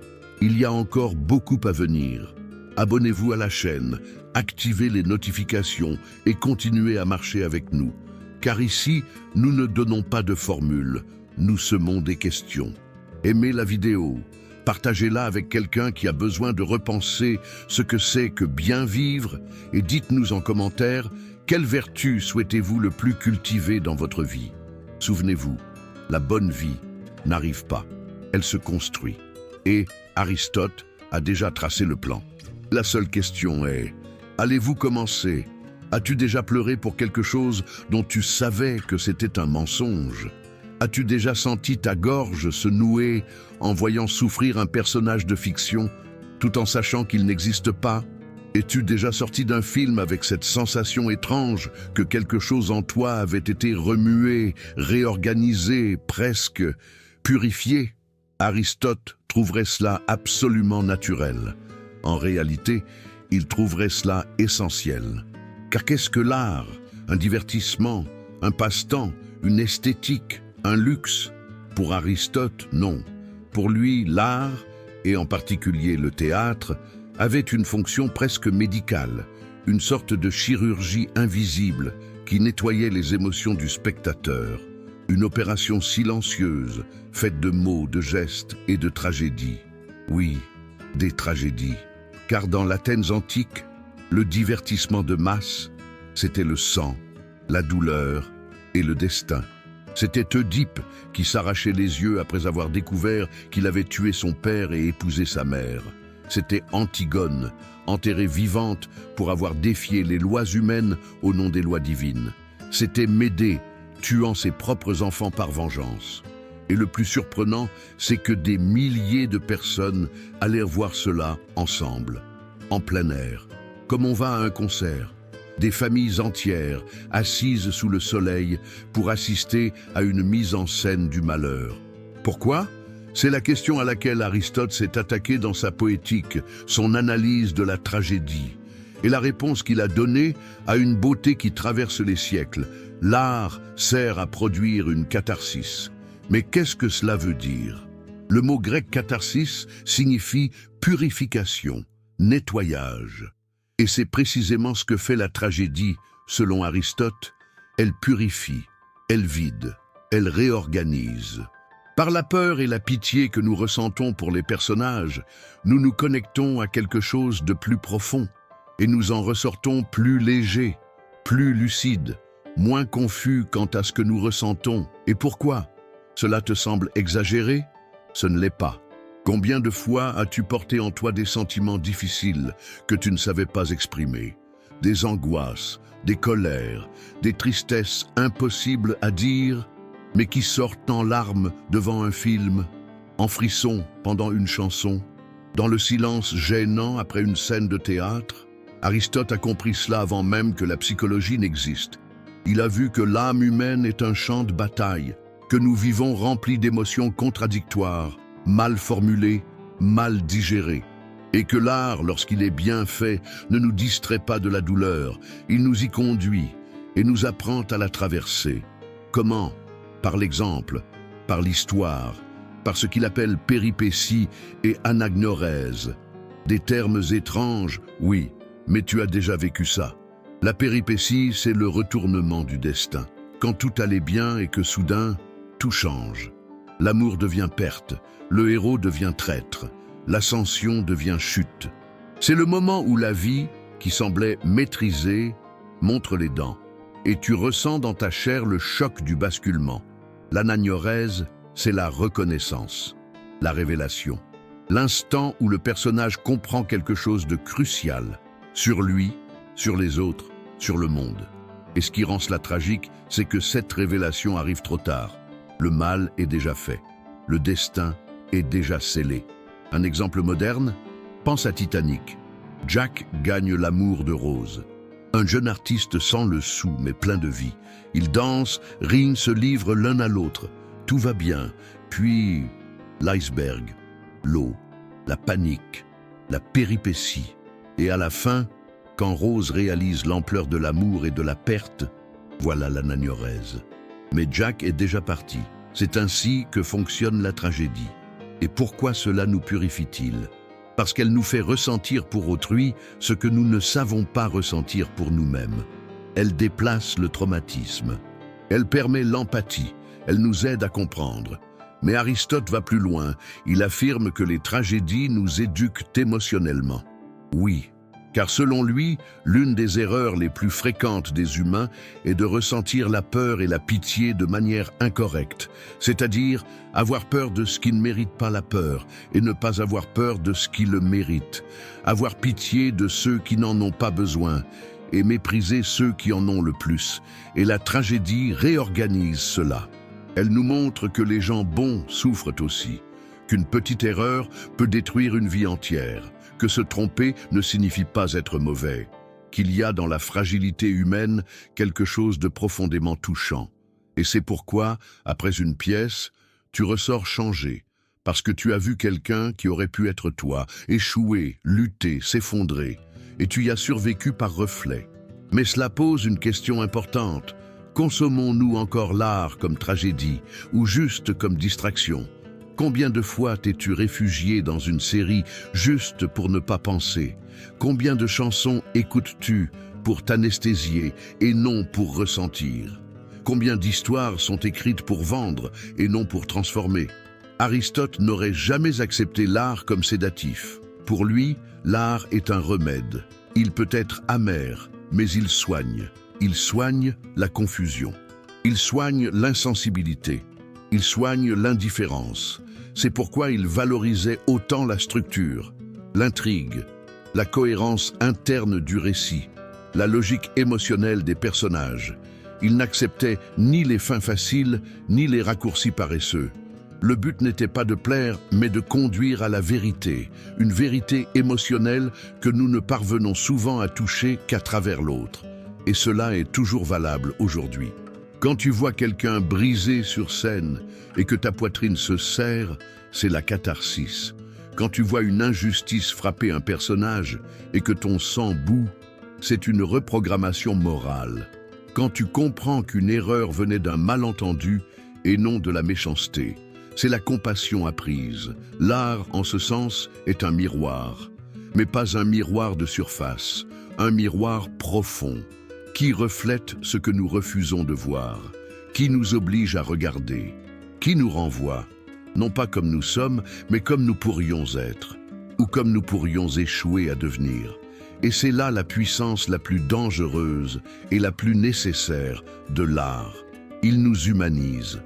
Il y a encore beaucoup à venir. Abonnez-vous à la chaîne, activez les notifications et continuez à marcher avec nous. Car ici, nous ne donnons pas de formule, nous semons des questions. Aimez la vidéo, partagez-la avec quelqu'un qui a besoin de repenser ce que c'est que bien vivre et dites-nous en commentaire quelle vertu souhaitez-vous le plus cultiver dans votre vie. Souvenez-vous, la bonne vie n'arrive pas, elle se construit. Et Aristote a déjà tracé le plan. La seule question est, allez-vous commencer? As-tu déjà pleuré pour quelque chose dont tu savais que c'était un mensonge? As-tu déjà senti ta gorge se nouer en voyant souffrir un personnage de fiction, tout en sachant qu'il n'existe pas? Es-tu déjà sorti d'un film avec cette sensation étrange que quelque chose en toi avait été remué, réorganisé, presque purifié? Aristote trouverait cela absolument naturel. En réalité, il trouverait cela essentiel. Car qu'est-ce que l'art? Un divertissement, un passe-temps, une esthétique, un luxe? Pour Aristote, non. Pour lui, l'art, et en particulier le théâtre, avait une fonction presque médicale, une sorte de chirurgie invisible qui nettoyait les émotions du spectateur. Une opération silencieuse, faite de mots, de gestes et de tragédies. Oui, des tragédies. Car dans l'Athènes antique, le divertissement de masse, c'était le sang, la douleur et le destin. C'était Oedipe qui s'arrachait les yeux après avoir découvert qu'il avait tué son père et épousé sa mère. C'était Antigone, enterrée vivante pour avoir défié les lois humaines au nom des lois divines. C'était Médée, tuant ses propres enfants par vengeance. Et le plus surprenant, c'est que des milliers de personnes allèrent voir cela ensemble, en plein air, comme on va à un concert. Des familles entières assises sous le soleil pour assister à une mise en scène du malheur. Pourquoi? C'est la question à laquelle Aristote s'est attaqué dans sa poétique, son analyse de la tragédie. Et la réponse qu'il a donnée a une beauté qui traverse les siècles. L'art sert à produire une catharsis. Mais qu'est-ce que cela veut dire? Le mot grec catharsis signifie purification, nettoyage. Et c'est précisément ce que fait la tragédie, selon Aristote. Elle purifie, elle vide, elle réorganise. Par la peur et la pitié que nous ressentons pour les personnages, nous nous connectons à quelque chose de plus profond et nous en ressortons plus légers, plus lucides, moins confus quant à ce que nous ressentons. Et pourquoi? Cela te semble exagéré? Ce ne l'est pas. Combien de fois as-tu porté en toi des sentiments difficiles que tu ne savais pas exprimer? Des angoisses, des colères, des tristesses impossibles à dire, mais qui sortent en larmes devant un film, en frissons pendant une chanson, dans le silence gênant après une scène de théâtre? Aristote a compris cela avant même que la psychologie n'existe. Il a vu que l'âme humaine est un champ de bataille, que nous vivons remplis d'émotions contradictoires, mal formulées, mal digérées. Et que l'art, lorsqu'il est bien fait, ne nous distrait pas de la douleur, il nous y conduit et nous apprend à la traverser. Comment? Par l'exemple, par l'histoire, par ce qu'il appelle péripétie et anagnorèse. Des termes étranges, oui, mais tu as déjà vécu ça. La péripétie, c'est le retournement du destin. Quand tout allait bien et que soudain, tout change. L'amour devient perte, le héros devient traître, l'ascension devient chute. C'est le moment où la vie, qui semblait maîtrisée, montre les dents. Et tu ressens dans ta chair le choc du basculement. L'anagnorèse, c'est la reconnaissance, la révélation. L'instant où le personnage comprend quelque chose de crucial, sur lui, sur les autres, sur le monde. Et ce qui rend cela tragique, c'est que cette révélation arrive trop tard. Le mal est déjà fait. Le destin est déjà scellé. Un exemple moderne? Pense à Titanic. Jack gagne l'amour de Rose. Un jeune artiste sans le sou, mais plein de vie. Ils dansent, rient, se livrent l'un à l'autre. Tout va bien. Puis, l'iceberg, l'eau, la panique, la péripétie. Et à la fin, quand Rose réalise l'ampleur de l'amour et de la perte, voilà l'anagnorèse. Mais Jack est déjà parti. C'est ainsi que fonctionne la tragédie. Et pourquoi cela nous purifie-t-il? Parce qu'elle nous fait ressentir pour autrui ce que nous ne savons pas ressentir pour nous-mêmes. Elle déplace le traumatisme. Elle permet l'empathie. Elle nous aide à comprendre. Mais Aristote va plus loin. Il affirme que les tragédies nous éduquent émotionnellement. Oui, car selon lui, l'une des erreurs les plus fréquentes des humains est de ressentir la peur et la pitié de manière incorrecte, c'est-à-dire avoir peur de ce qui ne mérite pas la peur et ne pas avoir peur de ce qui le mérite, avoir pitié de ceux qui n'en ont pas besoin et mépriser ceux qui en ont le plus. Et la tragédie réorganise cela. Elle nous montre que les gens bons souffrent aussi, qu'une petite erreur peut détruire une vie entière, que se tromper ne signifie pas être mauvais, qu'il y a dans la fragilité humaine quelque chose de profondément touchant. Et c'est pourquoi, après une pièce, tu ressors changé, parce que tu as vu quelqu'un qui aurait pu être toi, échouer, lutter, s'effondrer, et tu y as survécu par reflet. Mais cela pose une question importante. Consommons-nous encore l'art comme tragédie, ou juste comme distraction? Combien de fois t'es-tu réfugié dans une série juste pour ne pas penser? Combien de chansons écoutes-tu pour t'anesthésier et non pour ressentir? Combien d'histoires sont écrites pour vendre et non pour transformer? Aristote n'aurait jamais accepté l'art comme sédatif. Pour lui, l'art est un remède. Il peut être amer, mais il soigne. Il soigne la confusion. Il soigne l'insensibilité. Il soigne l'indifférence. C'est pourquoi il valorisait autant la structure, l'intrigue, la cohérence interne du récit, la logique émotionnelle des personnages. Il n'acceptait ni les fins faciles, ni les raccourcis paresseux. Le but n'était pas de plaire, mais de conduire à la vérité, une vérité émotionnelle que nous ne parvenons souvent à toucher qu'à travers l'autre. Et cela est toujours valable aujourd'hui. Quand tu vois quelqu'un brisé sur scène et que ta poitrine se serre, c'est la catharsis. Quand tu vois une injustice frapper un personnage et que ton sang bout, c'est une reprogrammation morale. Quand tu comprends qu'une erreur venait d'un malentendu et non de la méchanceté, c'est la compassion apprise. L'art, en ce sens, est un miroir, mais pas un miroir de surface, un miroir profond, qui reflète ce que nous refusons de voir, qui nous oblige à regarder, qui nous renvoie, non pas comme nous sommes, mais comme nous pourrions être, ou comme nous pourrions échouer à devenir. Et c'est là la puissance la plus dangereuse et la plus nécessaire de l'art. Il nous humanise.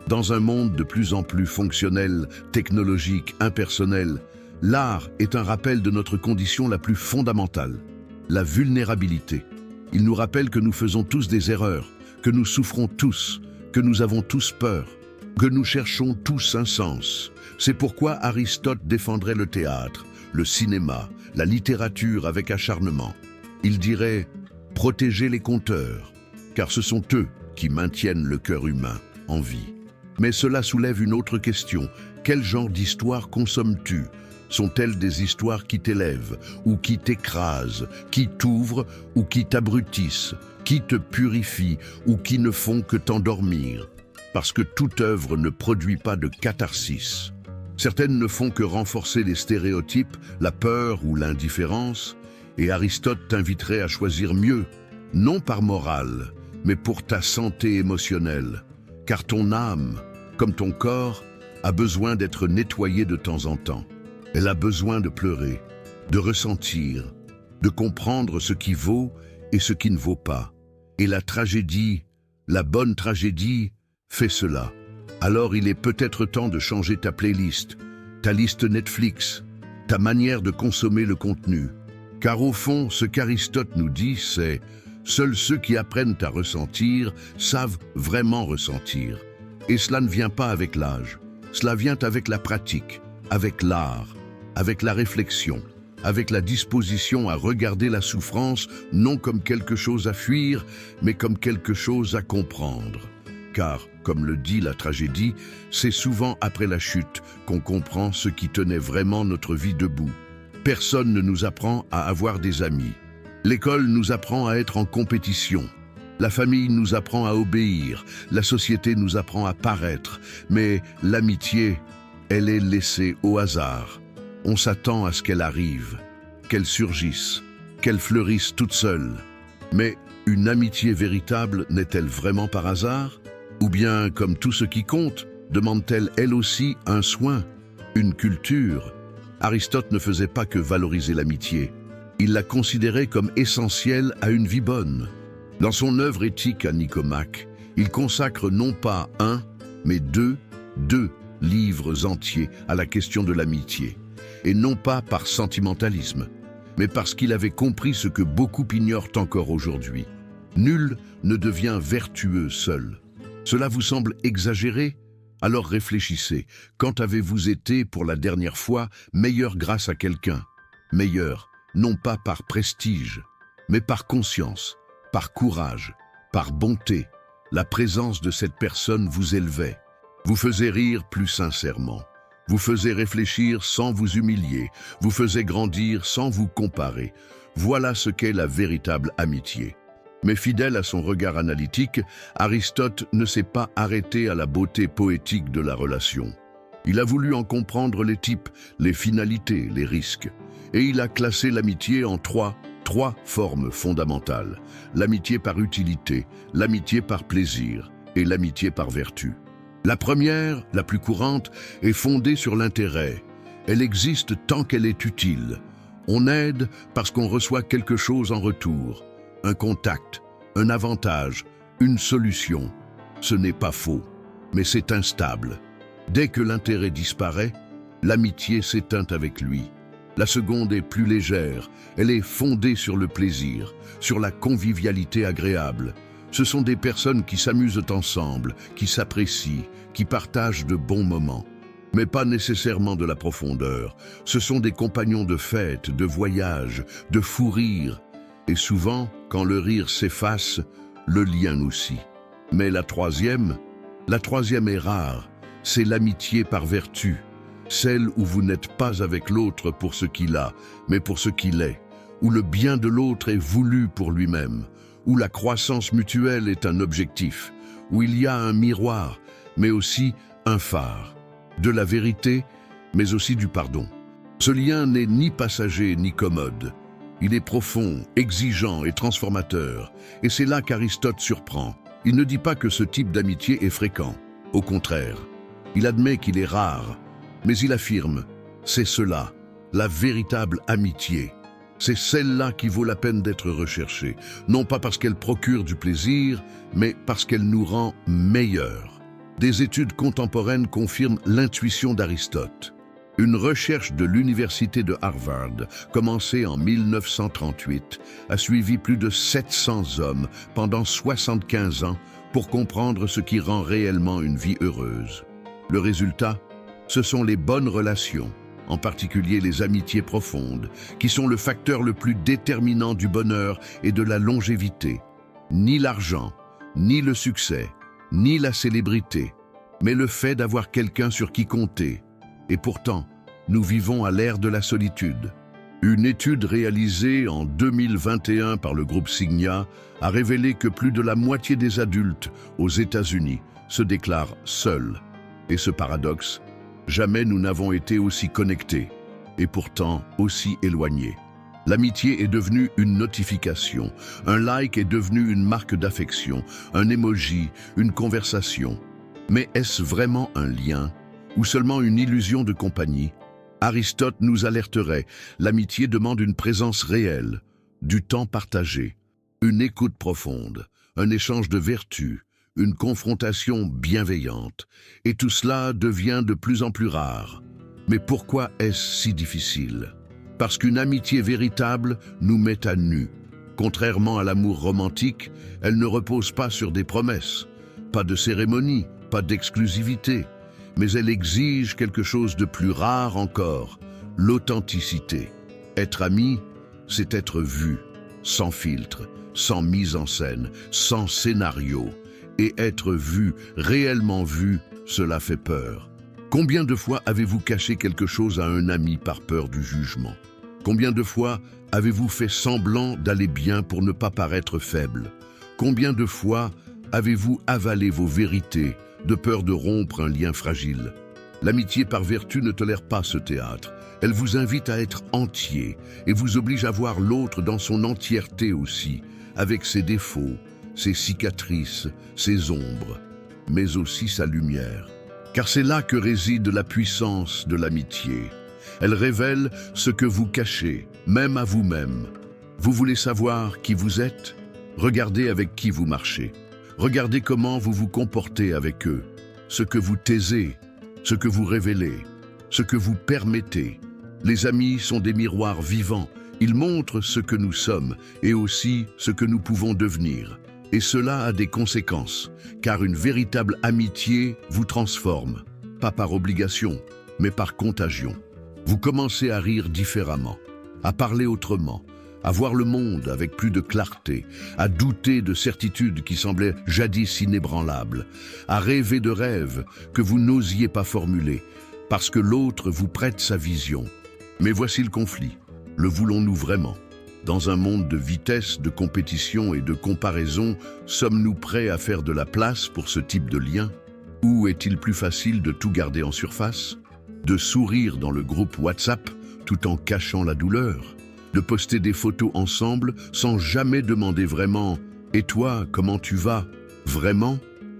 Dans un monde de plus en plus fonctionnel, technologique, impersonnel, l'art est un rappel de notre condition la plus fondamentale, la vulnérabilité. Il nous rappelle que nous faisons tous des erreurs, que nous souffrons tous, que nous avons tous peur, que nous cherchons tous un sens. C'est pourquoi Aristote défendrait le théâtre, le cinéma, la littérature avec acharnement. Il dirait « protégez les conteurs », car ce sont eux qui maintiennent le cœur humain en vie. Mais cela soulève une autre question. Quel genre d'histoire consommes-tu ? Sont-elles des histoires qui t'élèvent ou qui t'écrasent, qui t'ouvrent ou qui t'abrutissent, qui te purifient ou qui ne font que t'endormir? Parce que toute œuvre ne produit pas de catharsis. Certaines ne font que renforcer les stéréotypes, la peur ou l'indifférence, et Aristote t'inviterait à choisir mieux, non par morale, mais pour ta santé émotionnelle, car ton âme, comme ton corps, a besoin d'être nettoyée de temps en temps. Elle a besoin de pleurer, de ressentir, de comprendre ce qui vaut et ce qui ne vaut pas. Et la tragédie, la bonne tragédie, fait cela. Alors il est peut-être temps de changer ta playlist, ta liste Netflix, ta manière de consommer le contenu. Car au fond, ce qu'Aristote nous dit, c'est « seuls ceux qui apprennent à ressentir savent vraiment ressentir ». Et cela ne vient pas avec l'âge, cela vient avec la pratique, avec l'art, avec la réflexion, avec la disposition à regarder la souffrance non comme quelque chose à fuir, mais comme quelque chose à comprendre. Car, comme le dit la tragédie, c'est souvent après la chute qu'on comprend ce qui tenait vraiment notre vie debout. Personne ne nous apprend à avoir des amis. L'école nous apprend à être en compétition. La famille nous apprend à obéir. La société nous apprend à paraître. Mais l'amitié, elle est laissée au hasard. On s'attend à ce qu'elle arrive, qu'elle surgisse, qu'elle fleurisse toute seule. Mais une amitié véritable n'est-elle vraiment par hasard? Ou bien, comme tout ce qui compte, demande-t-elle elle aussi un soin, une culture? Aristote ne faisait pas que valoriser l'amitié. Il la considérait comme essentielle à une vie bonne. Dans son œuvre éthique à Nicomaque, il consacre non pas un, mais deux livres entiers à la question de l'amitié. Et non pas par sentimentalisme, mais parce qu'il avait compris ce que beaucoup ignorent encore aujourd'hui. Nul ne devient vertueux seul. Cela vous semble exagéré? Alors réfléchissez. Quand avez-vous été, pour la dernière fois, meilleur grâce à quelqu'un? Meilleur, non pas par prestige, mais par conscience, par courage, par bonté. La présence de cette personne vous élevait, vous faisait rire plus sincèrement, vous faisait réfléchir sans vous humilier, vous faisait grandir sans vous comparer. Voilà ce qu'est la véritable amitié. Mais fidèle à son regard analytique, Aristote ne s'est pas arrêté à la beauté poétique de la relation. Il a voulu en comprendre les types, les finalités, les risques. Et il a classé l'amitié en trois formes fondamentales. L'amitié par utilité, l'amitié par plaisir et l'amitié par vertu. La première, la plus courante, est fondée sur l'intérêt. Elle existe tant qu'elle est utile. On aide parce qu'on reçoit quelque chose en retour. Un contact, un avantage, une solution. Ce n'est pas faux, mais c'est instable. Dès que l'intérêt disparaît, l'amitié s'éteint avec lui. La seconde est plus légère, elle est fondée sur le plaisir, sur la convivialité agréable. Ce sont des personnes qui s'amusent ensemble, qui s'apprécient, qui partagent de bons moments. Mais pas nécessairement de la profondeur. Ce sont des compagnons de fête, de voyage, de fou rire. Et souvent, quand le rire s'efface, le lien aussi. Mais la troisième est rare. C'est l'amitié par vertu. Celle où vous n'êtes pas avec l'autre pour ce qu'il a, mais pour ce qu'il est. Où le bien de l'autre est voulu pour lui-même. Où la croissance mutuelle est un objectif. Où il y a un miroir, mais aussi un phare. De la vérité, mais aussi du pardon. Ce lien n'est ni passager ni commode. Il est profond, exigeant et transformateur. Et c'est là qu'Aristote surprend. Il ne dit pas que ce type d'amitié est fréquent. Au contraire, il admet qu'il est rare. Mais il affirme, c'est cela, la véritable amitié. C'est celle-là qui vaut la peine d'être recherchée. Non pas parce qu'elle procure du plaisir, mais parce qu'elle nous rend meilleurs. Des études contemporaines confirment l'intuition d'Aristote. Une recherche de l'université de Harvard, commencée en 1938, a suivi plus de 700 hommes pendant 75 ans pour comprendre ce qui rend réellement une vie heureuse. Le résultat, ce sont les bonnes relations, en particulier les amitiés profondes, qui sont le facteur le plus déterminant du bonheur et de la longévité. Ni l'argent, ni le succès, ni la célébrité, mais le fait d'avoir quelqu'un sur qui compter. Et pourtant, nous vivons à l'ère de la solitude. Une étude réalisée en 2021 par le groupe Cigna a révélé que plus de la moitié des adultes aux États-Unis se déclarent seuls. Et ce paradoxe, jamais nous n'avons été aussi connectés, et pourtant aussi éloignés. L'amitié est devenue une notification, un like est devenu une marque d'affection, un emoji, une conversation. Mais est-ce vraiment un lien, ou seulement une illusion de compagnie? Aristote nous alerterait, l'amitié demande une présence réelle, du temps partagé, une écoute profonde, un échange de vertus, une confrontation bienveillante, et tout cela devient de plus en plus rare. Mais pourquoi est-ce si difficile? Parce qu'une amitié véritable nous met à nu. Contrairement à l'amour romantique, elle ne repose pas sur des promesses, pas de cérémonie, pas d'exclusivité, mais elle exige quelque chose de plus rare encore, l'authenticité. Être ami, c'est être vu, sans filtre, sans mise en scène, sans scénario. Et être vu, réellement vu, cela fait peur. Combien de fois avez-vous caché quelque chose à un ami par peur du jugement? Combien de fois avez-vous fait semblant d'aller bien pour ne pas paraître faible? Combien de fois avez-vous avalé vos vérités de peur de rompre un lien fragile? L'amitié par vertu ne tolère pas ce théâtre. Elle vous invite à être entier et vous oblige à voir l'autre dans son entièreté aussi, avec ses défauts, ses cicatrices, ses ombres, mais aussi sa lumière. Car c'est là que réside la puissance de l'amitié. Elle révèle ce que vous cachez, même à vous-même. Vous voulez savoir qui vous êtes? Regardez avec qui vous marchez. Regardez comment vous vous comportez avec eux, ce que vous taisez, ce que vous révélez, ce que vous permettez. Les amis sont des miroirs vivants. Ils montrent ce que nous sommes et aussi ce que nous pouvons devenir. Et cela a des conséquences, car une véritable amitié vous transforme, pas par obligation, mais par contagion. Vous commencez à rire différemment, à parler autrement, à voir le monde avec plus de clarté, à douter de certitudes qui semblaient jadis inébranlables, à rêver de rêves que vous n'osiez pas formuler, parce que l'autre vous prête sa vision. Mais voici le conflit. Le voulons-nous vraiment? Dans un monde de vitesse, de compétition et de comparaison, sommes-nous prêts à faire de la place pour ce type de lien? Ou est-il plus facile de tout garder en surface? De sourire dans le groupe WhatsApp tout en cachant la douleur? De poster des photos ensemble sans jamais demander vraiment « Et toi, comment tu vas ?» Vraiment?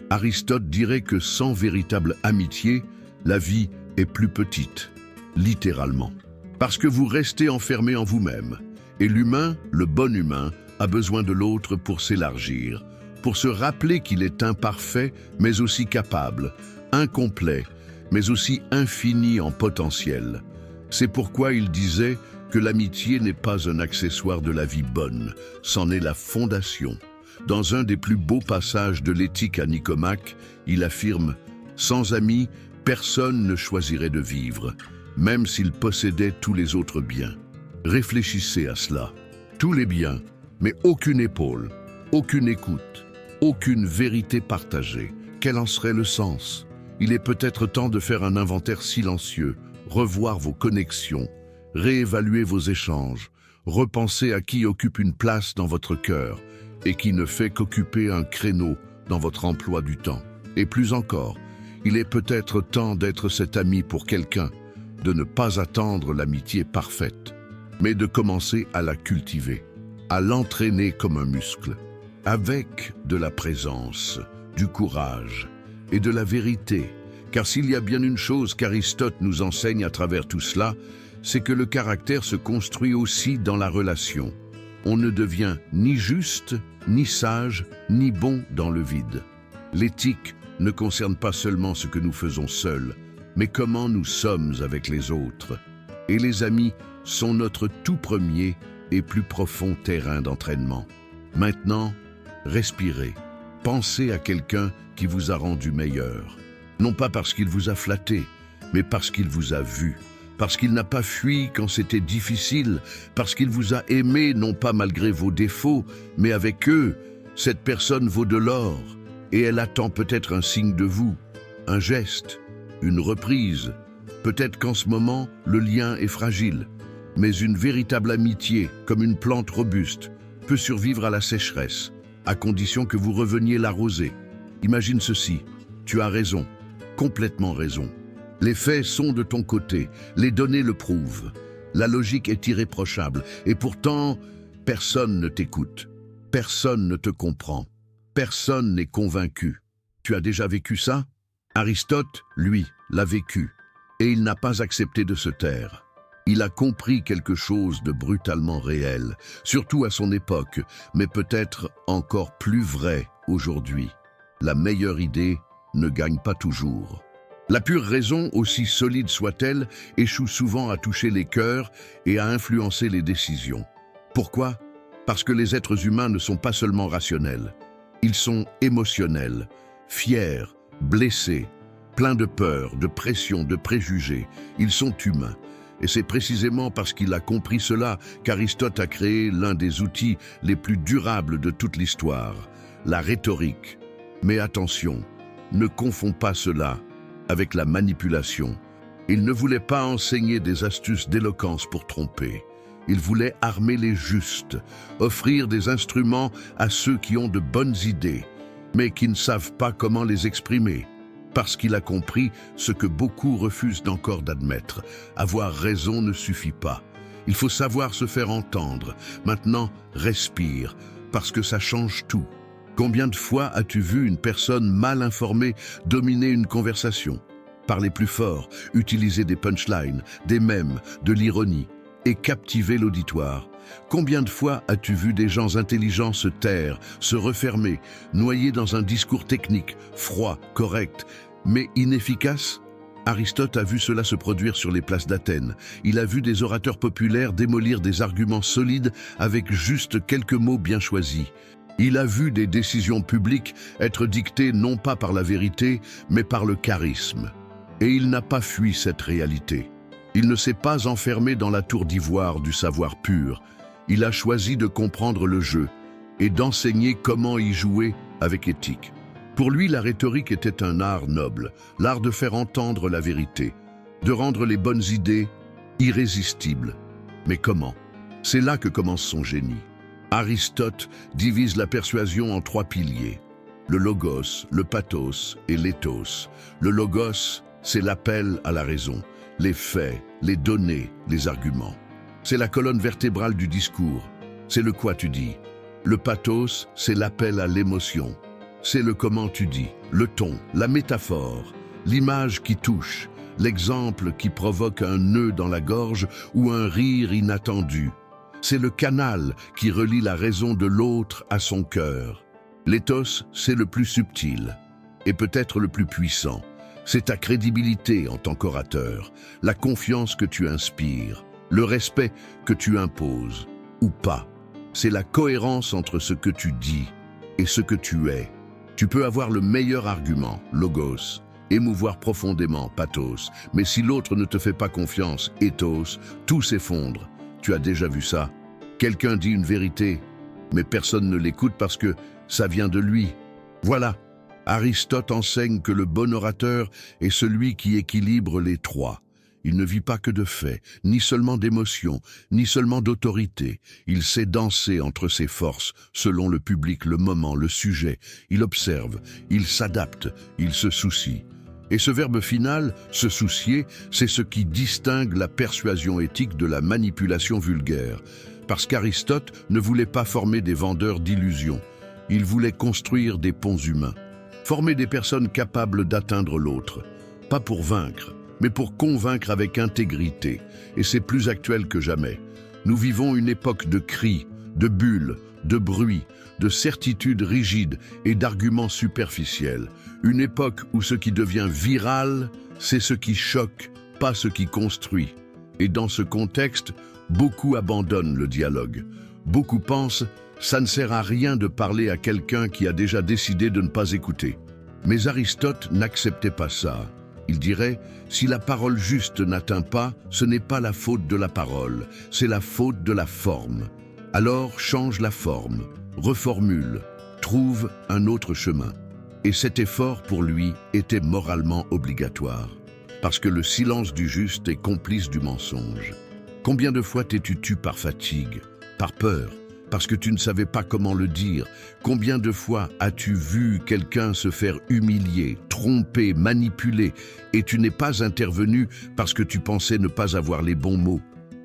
Aristote dirait que sans véritable amitié, la vie est plus petite, littéralement. Parce que vous restez enfermé en vous-même. Et l'humain, le bon humain, a besoin de l'autre pour s'élargir, pour se rappeler qu'il est imparfait, mais aussi capable, incomplet, mais aussi infini en potentiel. C'est pourquoi il disait que l'amitié n'est pas un accessoire de la vie bonne, c'en est la fondation. Dans un des plus beaux passages de l'Éthique à Nicomaque, il affirme « Sans amis, personne ne choisirait de vivre, même s'il possédait tous les autres biens. » Réfléchissez à cela. Tous les biens, mais aucune épaule, aucune écoute, aucune vérité partagée. Quel en serait le sens? Il est peut-être temps de faire un inventaire silencieux, revoir vos connexions, réévaluer vos échanges, repenser à qui occupe une place dans votre cœur et qui ne fait qu'occuper un créneau dans votre emploi du temps. Et plus encore, il est peut-être temps d'être cet ami pour quelqu'un, de ne pas attendre l'amitié parfaite, mais de commencer à la cultiver, à l'entraîner comme un muscle, avec de la présence, du courage et de la vérité. Car s'il y a bien une chose qu'Aristote nous enseigne à travers tout cela, c'est que le caractère se construit aussi dans la relation. On ne devient ni juste, ni sage, ni bon dans le vide. L'éthique ne concerne pas seulement ce que nous faisons seuls, mais comment nous sommes avec les autres. Et les amis sont notre tout premier et plus profond terrain d'entraînement. Maintenant, respirez. Pensez à quelqu'un qui vous a rendu meilleur. Non pas parce qu'il vous a flatté, mais parce qu'il vous a vu. Parce qu'il n'a pas fui quand c'était difficile. Parce qu'il vous a aimé, non pas malgré vos défauts, mais avec eux. Cette personne vaut de l'or. Et elle attend peut-être un signe de vous, un geste, une reprise. Peut-être qu'en ce moment, le lien est fragile. Mais une véritable amitié, comme une plante robuste, peut survivre à la sécheresse, à condition que vous reveniez l'arroser. Imagine ceci, tu as raison, complètement raison. Les faits sont de ton côté, les données le prouvent. La logique est irréprochable, et pourtant, personne ne t'écoute, personne ne te comprend, personne n'est convaincu. Tu as déjà vécu ça? Aristote, lui, l'a vécu, et il n'a pas accepté de se taire. Il a compris quelque chose de brutalement réel, surtout à son époque, mais peut-être encore plus vrai aujourd'hui. La meilleure idée ne gagne pas toujours. La pure raison, aussi solide soit-elle, échoue souvent à toucher les cœurs et à influencer les décisions. Pourquoi? Parce que les êtres humains ne sont pas seulement rationnels. Ils sont émotionnels, fiers, blessés, pleins de peur, de pression, de préjugés. Ils sont humains. Et c'est précisément parce qu'il a compris cela qu'Aristote a créé l'un des outils les plus durables de toute l'histoire, la rhétorique. Mais attention, ne confonds pas cela avec la manipulation. Il ne voulait pas enseigner des astuces d'éloquence pour tromper. Il voulait armer les justes, offrir des instruments à ceux qui ont de bonnes idées, mais qui ne savent pas comment les exprimer. Parce qu'il a compris ce que beaucoup refusent encore d'admettre. Avoir raison ne suffit pas. Il faut savoir se faire entendre. Maintenant, respire, parce que ça change tout. Combien de fois as-tu vu une personne mal informée dominer une conversation? Parler plus fort, utiliser des punchlines, des mèmes, de l'ironie, et captiver l'auditoire. Combien de fois as-tu vu des gens intelligents se taire, se refermer, noyés dans un discours technique, froid, correct, mais inefficace? Aristote a vu cela se produire sur les places d'Athènes. Il a vu des orateurs populaires démolir des arguments solides avec juste quelques mots bien choisis. Il a vu des décisions publiques être dictées non pas par la vérité, mais par le charisme. Et il n'a pas fui cette réalité. Il ne s'est pas enfermé dans la tour d'ivoire du savoir pur. Il a choisi de comprendre le jeu et d'enseigner comment y jouer avec éthique. Pour lui, la rhétorique était un art noble, l'art de faire entendre la vérité, de rendre les bonnes idées irrésistibles. Mais comment? C'est là que commence son génie. Aristote divise la persuasion en 3 piliers. Le logos, le pathos et l'éthos. Le logos, c'est l'appel à la raison, les faits, les données, les arguments. C'est la colonne vertébrale du discours. C'est le quoi tu dis. Le pathos, c'est l'appel à l'émotion. C'est le comment tu dis, le ton, la métaphore, l'image qui touche, l'exemple qui provoque un nœud dans la gorge ou un rire inattendu. C'est le canal qui relie la raison de l'autre à son cœur. L'éthos, c'est le plus subtil et peut-être le plus puissant. C'est ta crédibilité en tant qu'orateur, la confiance que tu inspires, le respect que tu imposes, ou pas. C'est la cohérence entre ce que tu dis et ce que tu es. Tu peux avoir le meilleur argument, logos, émouvoir profondément, pathos, mais si l'autre ne te fait pas confiance, ethos, tout s'effondre. Tu as déjà vu ça? Quelqu'un dit une vérité, mais personne ne l'écoute parce que ça vient de lui. Voilà. Aristote enseigne que le bon orateur est celui qui équilibre les 3. Il ne vit pas que de faits, ni seulement d'émotions, ni seulement d'autorité. Il sait danser entre ses forces, selon le public, le moment, le sujet. Il observe, il s'adapte, il se soucie. Et ce verbe final, se soucier, c'est ce qui distingue la persuasion éthique de la manipulation vulgaire. Parce qu'Aristote ne voulait pas former des vendeurs d'illusions. Il voulait construire des ponts humains. Former des personnes capables d'atteindre l'autre. Pas pour vaincre, mais pour convaincre avec intégrité. Et c'est plus actuel que jamais. Nous vivons une époque de cris, de bulles, de bruit, de certitudes rigides et d'arguments superficiels. Une époque où ce qui devient viral, c'est ce qui choque, pas ce qui construit. Et dans ce contexte, beaucoup abandonnent le dialogue. Beaucoup pensent « ça ne sert à rien de parler à quelqu'un qui a déjà décidé de ne pas écouter ». Mais Aristote n'acceptait pas ça. Il dirait « si la parole juste n'atteint pas, ce n'est pas la faute de la parole, c'est la faute de la forme. Alors change la forme, reformule, trouve un autre chemin. » Et cet effort, pour lui, était moralement obligatoire. Parce que le silence du juste est complice du mensonge. Combien de fois t'es-tu tu par fatigue, par peur, parce que tu ne savais pas comment le dire? Combien de fois as-tu vu quelqu'un se faire humilier, tromper, manipuler, et tu n'es pas intervenu parce que tu pensais ne pas avoir les bons mots?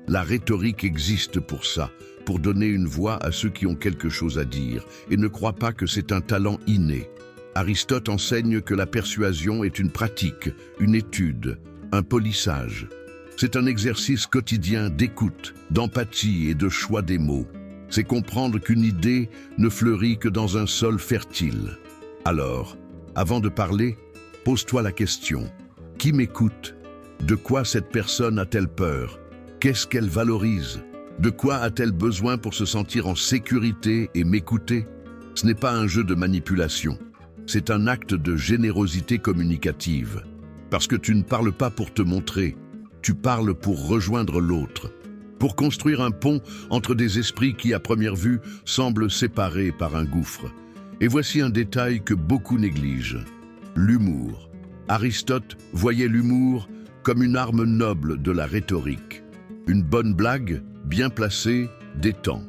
La rhétorique existe pour ça, pour donner une voix à ceux qui ont quelque chose à dire, et ne crois pas que c'est un talent inné. Aristote enseigne que la persuasion est une pratique, une étude, un polissage. C'est un exercice quotidien d'écoute, d'empathie et de choix des mots. C'est comprendre qu'une idée ne fleurit que dans un sol fertile. Alors, avant de parler, pose-toi la question. Qui m'écoute? De quoi cette personne a-t-elle peur? Qu'est-ce qu'elle valorise? De quoi a-t-elle besoin pour se sentir en sécurité et m'écouter? Ce n'est pas un jeu de manipulation. C'est un acte de générosité communicative. Parce que tu ne parles pas pour te montrer, tu parles pour rejoindre l'autre. Pour construire un pont entre des esprits qui, à première vue, semblent séparés par un gouffre. Et voici un détail que beaucoup négligent. L'humour. Aristote voyait l'humour comme une arme noble de la rhétorique. Une bonne blague bien placée, détend,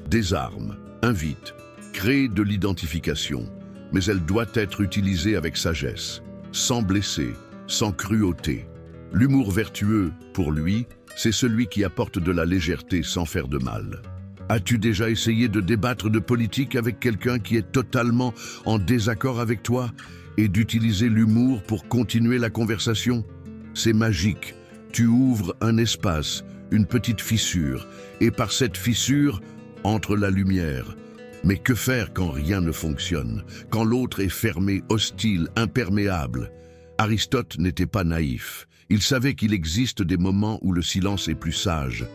désarme, invite, crée de l'identification, mais elle doit être utilisée avec sagesse, sans blesser, sans cruauté. L'humour vertueux, pour lui, c'est celui qui apporte de la légèreté sans faire de mal. As-tu déjà essayé de débattre de politique avec quelqu'un qui est totalement en désaccord avec toi et d'utiliser l'humour pour continuer la conversation? C'est magique. Tu ouvres un espace, une petite fissure, et par cette fissure, entre la lumière. Mais que faire quand rien ne fonctionne, quand l'autre est fermé, hostile, imperméable? Aristote n'était pas naïf. Il savait qu'il existe des moments où le silence est plus sage,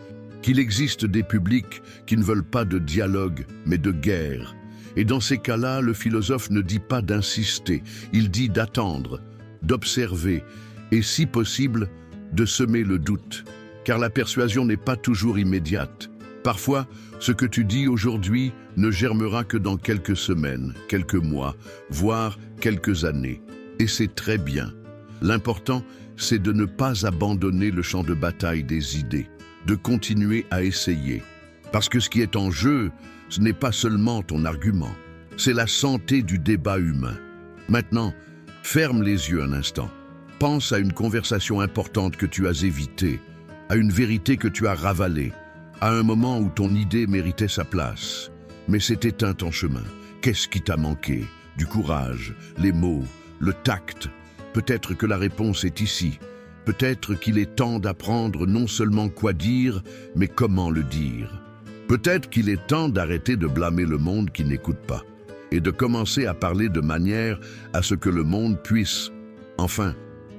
qu'il existe des publics qui ne veulent pas de dialogue, mais de guerre. Et dans ces cas-là, le philosophe ne dit pas d'insister, il dit d'attendre, d'observer, et si possible, de semer le doute. Car la persuasion n'est pas toujours immédiate. Parfois, ce que tu dis aujourd'hui ne germera que dans quelques semaines, quelques mois, voire quelques années. Et c'est très bien. L'important, c'est de ne pas abandonner le champ de bataille des idées, de continuer à essayer. Parce que ce qui est en jeu, ce n'est pas seulement ton argument, c'est la santé du débat humain. Maintenant, ferme les yeux un instant. Pense à une conversation importante que tu as évitée, à une vérité que tu as ravalée, à un moment où ton idée méritait sa place. Mais s'est éteint en chemin. Qu'est-ce qui t'a manqué? Du courage, les mots, le tact. Peut-être que la réponse est ici. Peut-être qu'il est temps d'apprendre non seulement quoi dire, mais comment le dire. Peut-être qu'il est temps d'arrêter de blâmer le monde qui n'écoute pas et de commencer à parler de manière à ce que le monde puisse, enfin,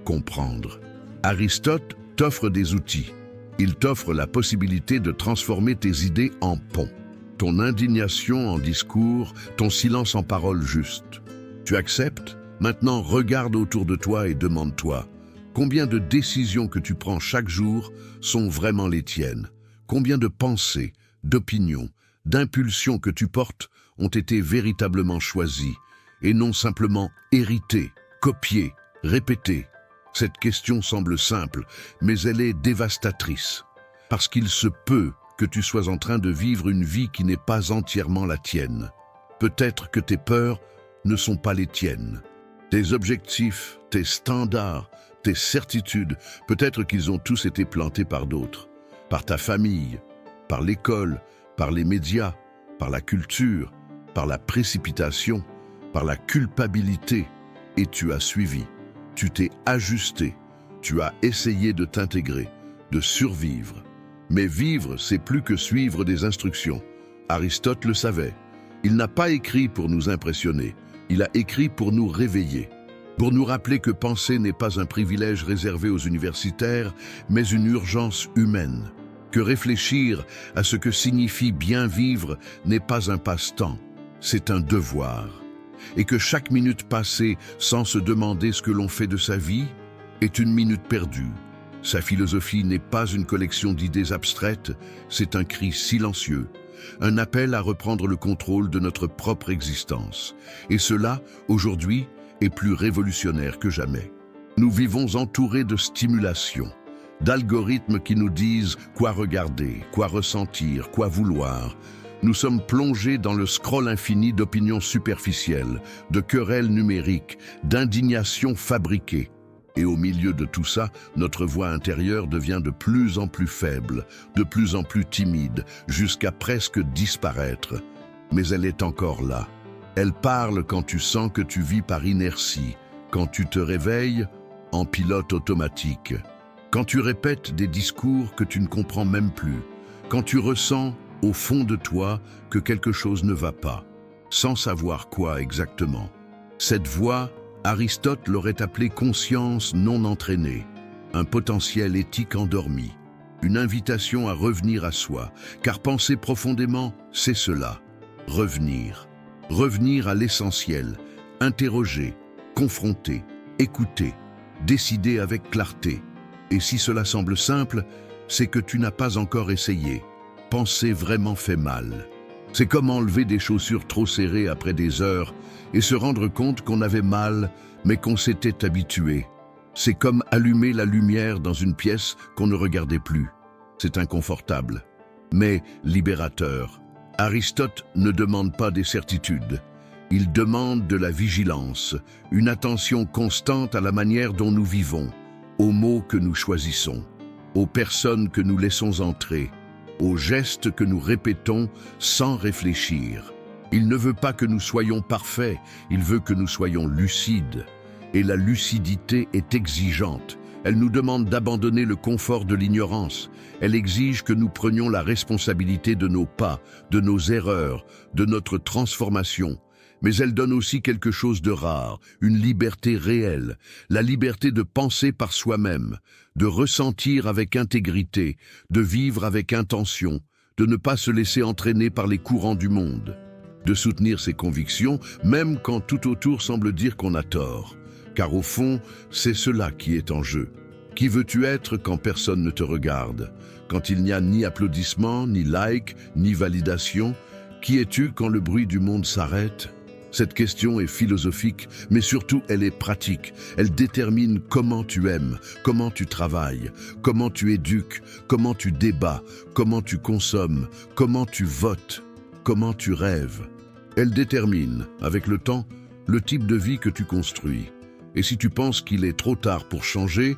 comprendre. Aristote t'offre des outils. Il t'offre la possibilité de transformer tes idées en pont, ton indignation en discours, ton silence en paroles justes. Tu acceptes? Maintenant, regarde autour de toi et demande-toi, combien de décisions que tu prends chaque jour sont vraiment les tiennes? Combien de pensées, d'opinions, d'impulsions que tu portes ont été véritablement choisies et non simplement héritées, copiées, répétées? Cette question semble simple, mais elle est dévastatrice. Parce qu'il se peut que tu sois en train de vivre une vie qui n'est pas entièrement la tienne. Peut-être que tes peurs ne sont pas les tiennes. Tes objectifs, tes standards, tes certitudes, peut-être qu'ils ont tous été plantés par d'autres. Par ta famille, par l'école, par les médias, par la culture, par la précipitation, par la culpabilité. Et tu as suivi. Tu t'es ajusté, tu as essayé de t'intégrer, de survivre. Mais vivre, c'est plus que suivre des instructions. Aristote le savait. Il n'a pas écrit pour nous impressionner, il a écrit pour nous réveiller. Pour nous rappeler que penser n'est pas un privilège réservé aux universitaires, mais une urgence humaine. Que réfléchir à ce que signifie bien vivre n'est pas un passe-temps, c'est un devoir. Et que chaque minute passée sans se demander ce que l'on fait de sa vie est une minute perdue. Sa philosophie n'est pas une collection d'idées abstraites, c'est un cri silencieux, un appel à reprendre le contrôle de notre propre existence. Et cela, aujourd'hui, est plus révolutionnaire que jamais. Nous vivons entourés de stimulation, d'algorithmes qui nous disent quoi regarder, quoi ressentir, quoi vouloir. Nous sommes plongés dans le scroll infini d'opinions superficielles, de querelles numériques, d'indignations fabriquées. Et au milieu de tout ça, notre voix intérieure devient de plus en plus faible, de plus en plus timide, jusqu'à presque disparaître. Mais elle est encore là. Elle parle quand tu sens que tu vis par inertie, quand tu te réveilles en pilote automatique, quand tu répètes des discours que tu ne comprends même plus, quand tu ressens au fond de toi que quelque chose ne va pas, sans savoir quoi exactement. Cette voix, Aristote l'aurait appelée conscience non entraînée, un potentiel éthique endormi, une invitation à revenir à soi, car penser profondément, c'est cela, revenir. Revenir à l'essentiel, interroger, confronter, écouter, décider avec clarté. Et si cela semble simple, c'est que tu n'as pas encore essayé. Penser vraiment fait mal. C'est comme enlever des chaussures trop serrées après des heures et se rendre compte qu'on avait mal, mais qu'on s'était habitué. C'est comme allumer la lumière dans une pièce qu'on ne regardait plus. C'est inconfortable. mais libérateur. Aristote ne demande pas des certitudes. Il demande de la vigilance, une attention constante à la manière dont nous vivons, aux mots que nous choisissons, aux personnes que nous laissons entrer, aux gestes que nous répétons sans réfléchir. Il ne veut pas que nous soyons parfaits, il veut que nous soyons lucides. Et la lucidité est exigeante. Elle nous demande d'abandonner le confort de l'ignorance. Elle exige que nous prenions la responsabilité de nos pas, de nos erreurs, de notre transformation. Mais elle donne aussi quelque chose de rare, une liberté réelle, la liberté de penser par soi-même, de ressentir avec intégrité, de vivre avec intention, de ne pas se laisser entraîner par les courants du monde, de soutenir ses convictions, même quand tout autour semble dire qu'on a tort. Car au fond, c'est cela qui est en jeu. Qui veux-tu être quand personne ne te regarde? Quand il n'y a ni applaudissements, ni like, ni validation? Qui es-tu quand le bruit du monde s'arrête? Cette question est philosophique, mais surtout elle est pratique. Elle détermine comment tu aimes, comment tu travailles, comment tu éduques, comment tu débats, comment tu consommes, comment tu votes, comment tu rêves. Elle détermine, avec le temps, le type de vie que tu construis. Et si tu penses qu'il est trop tard pour changer,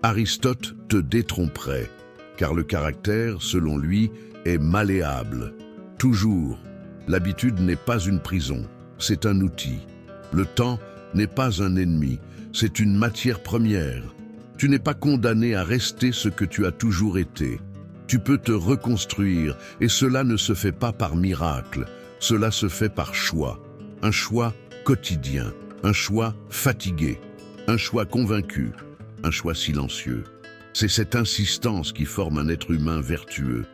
Aristote te détromperait, car le caractère, selon lui, est malléable. Toujours, l'habitude n'est pas une prison. C'est un outil. Le temps n'est pas un ennemi, c'est une matière première. Tu n'es pas condamné à rester ce que tu as toujours été. Tu peux te reconstruire et cela ne se fait pas par miracle, cela se fait par choix. Un choix quotidien, un choix fatigué, un choix convaincu, un choix silencieux. C'est cette insistance qui forme un être humain vertueux.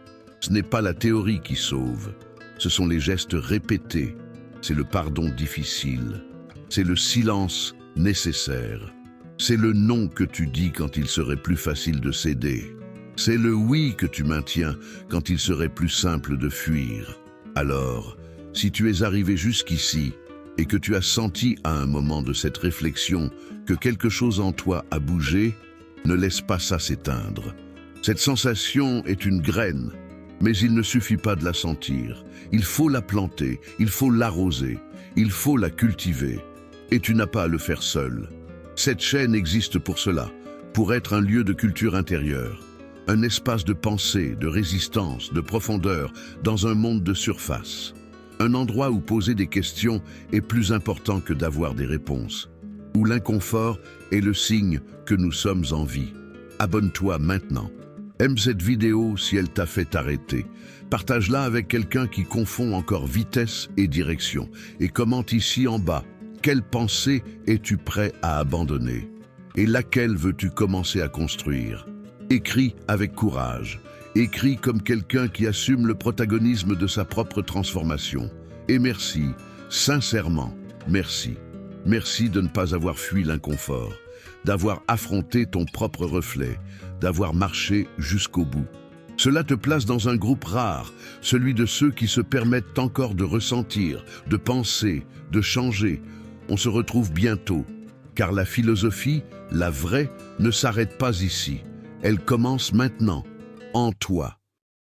Ce n'est pas la théorie qui sauve, ce sont les gestes répétés. C'est le pardon difficile, c'est le silence nécessaire, c'est le non que tu dis quand il serait plus facile de céder, c'est le oui que tu maintiens quand il serait plus simple de fuir. Alors, si tu es arrivé jusqu'ici et que tu as senti à un moment de cette réflexion que quelque chose en toi a bougé, ne laisse pas ça s'éteindre. Cette sensation est une graine. Mais il ne suffit pas de la sentir, il faut la planter, il faut l'arroser, il faut la cultiver. Et tu n'as pas à le faire seul. Cette chaîne existe pour cela, pour être un lieu de culture intérieure, un espace de pensée, de résistance, de profondeur, dans un monde de surface. Un endroit où poser des questions est plus important que d'avoir des réponses, où l'inconfort est le signe que nous sommes en vie. Abonne-toi maintenant. Aime cette vidéo si elle t'a fait t'arrêter. Partage-la avec quelqu'un qui confond encore vitesse et direction. Et commente ici en bas, quelle pensée es-tu prêt à abandonner? Et laquelle veux-tu commencer à construire? Écris avec courage. Écris comme quelqu'un qui assume le protagonisme de sa propre transformation. Et merci, sincèrement, merci. Merci de ne pas avoir fui l'inconfort, d'avoir affronté ton propre reflet, d'avoir marché jusqu'au bout. Cela te place dans un groupe rare, celui de ceux qui se permettent encore de ressentir, de penser, de changer. On se retrouve bientôt, car la philosophie, la vraie, ne s'arrête pas ici. Elle commence maintenant, en toi.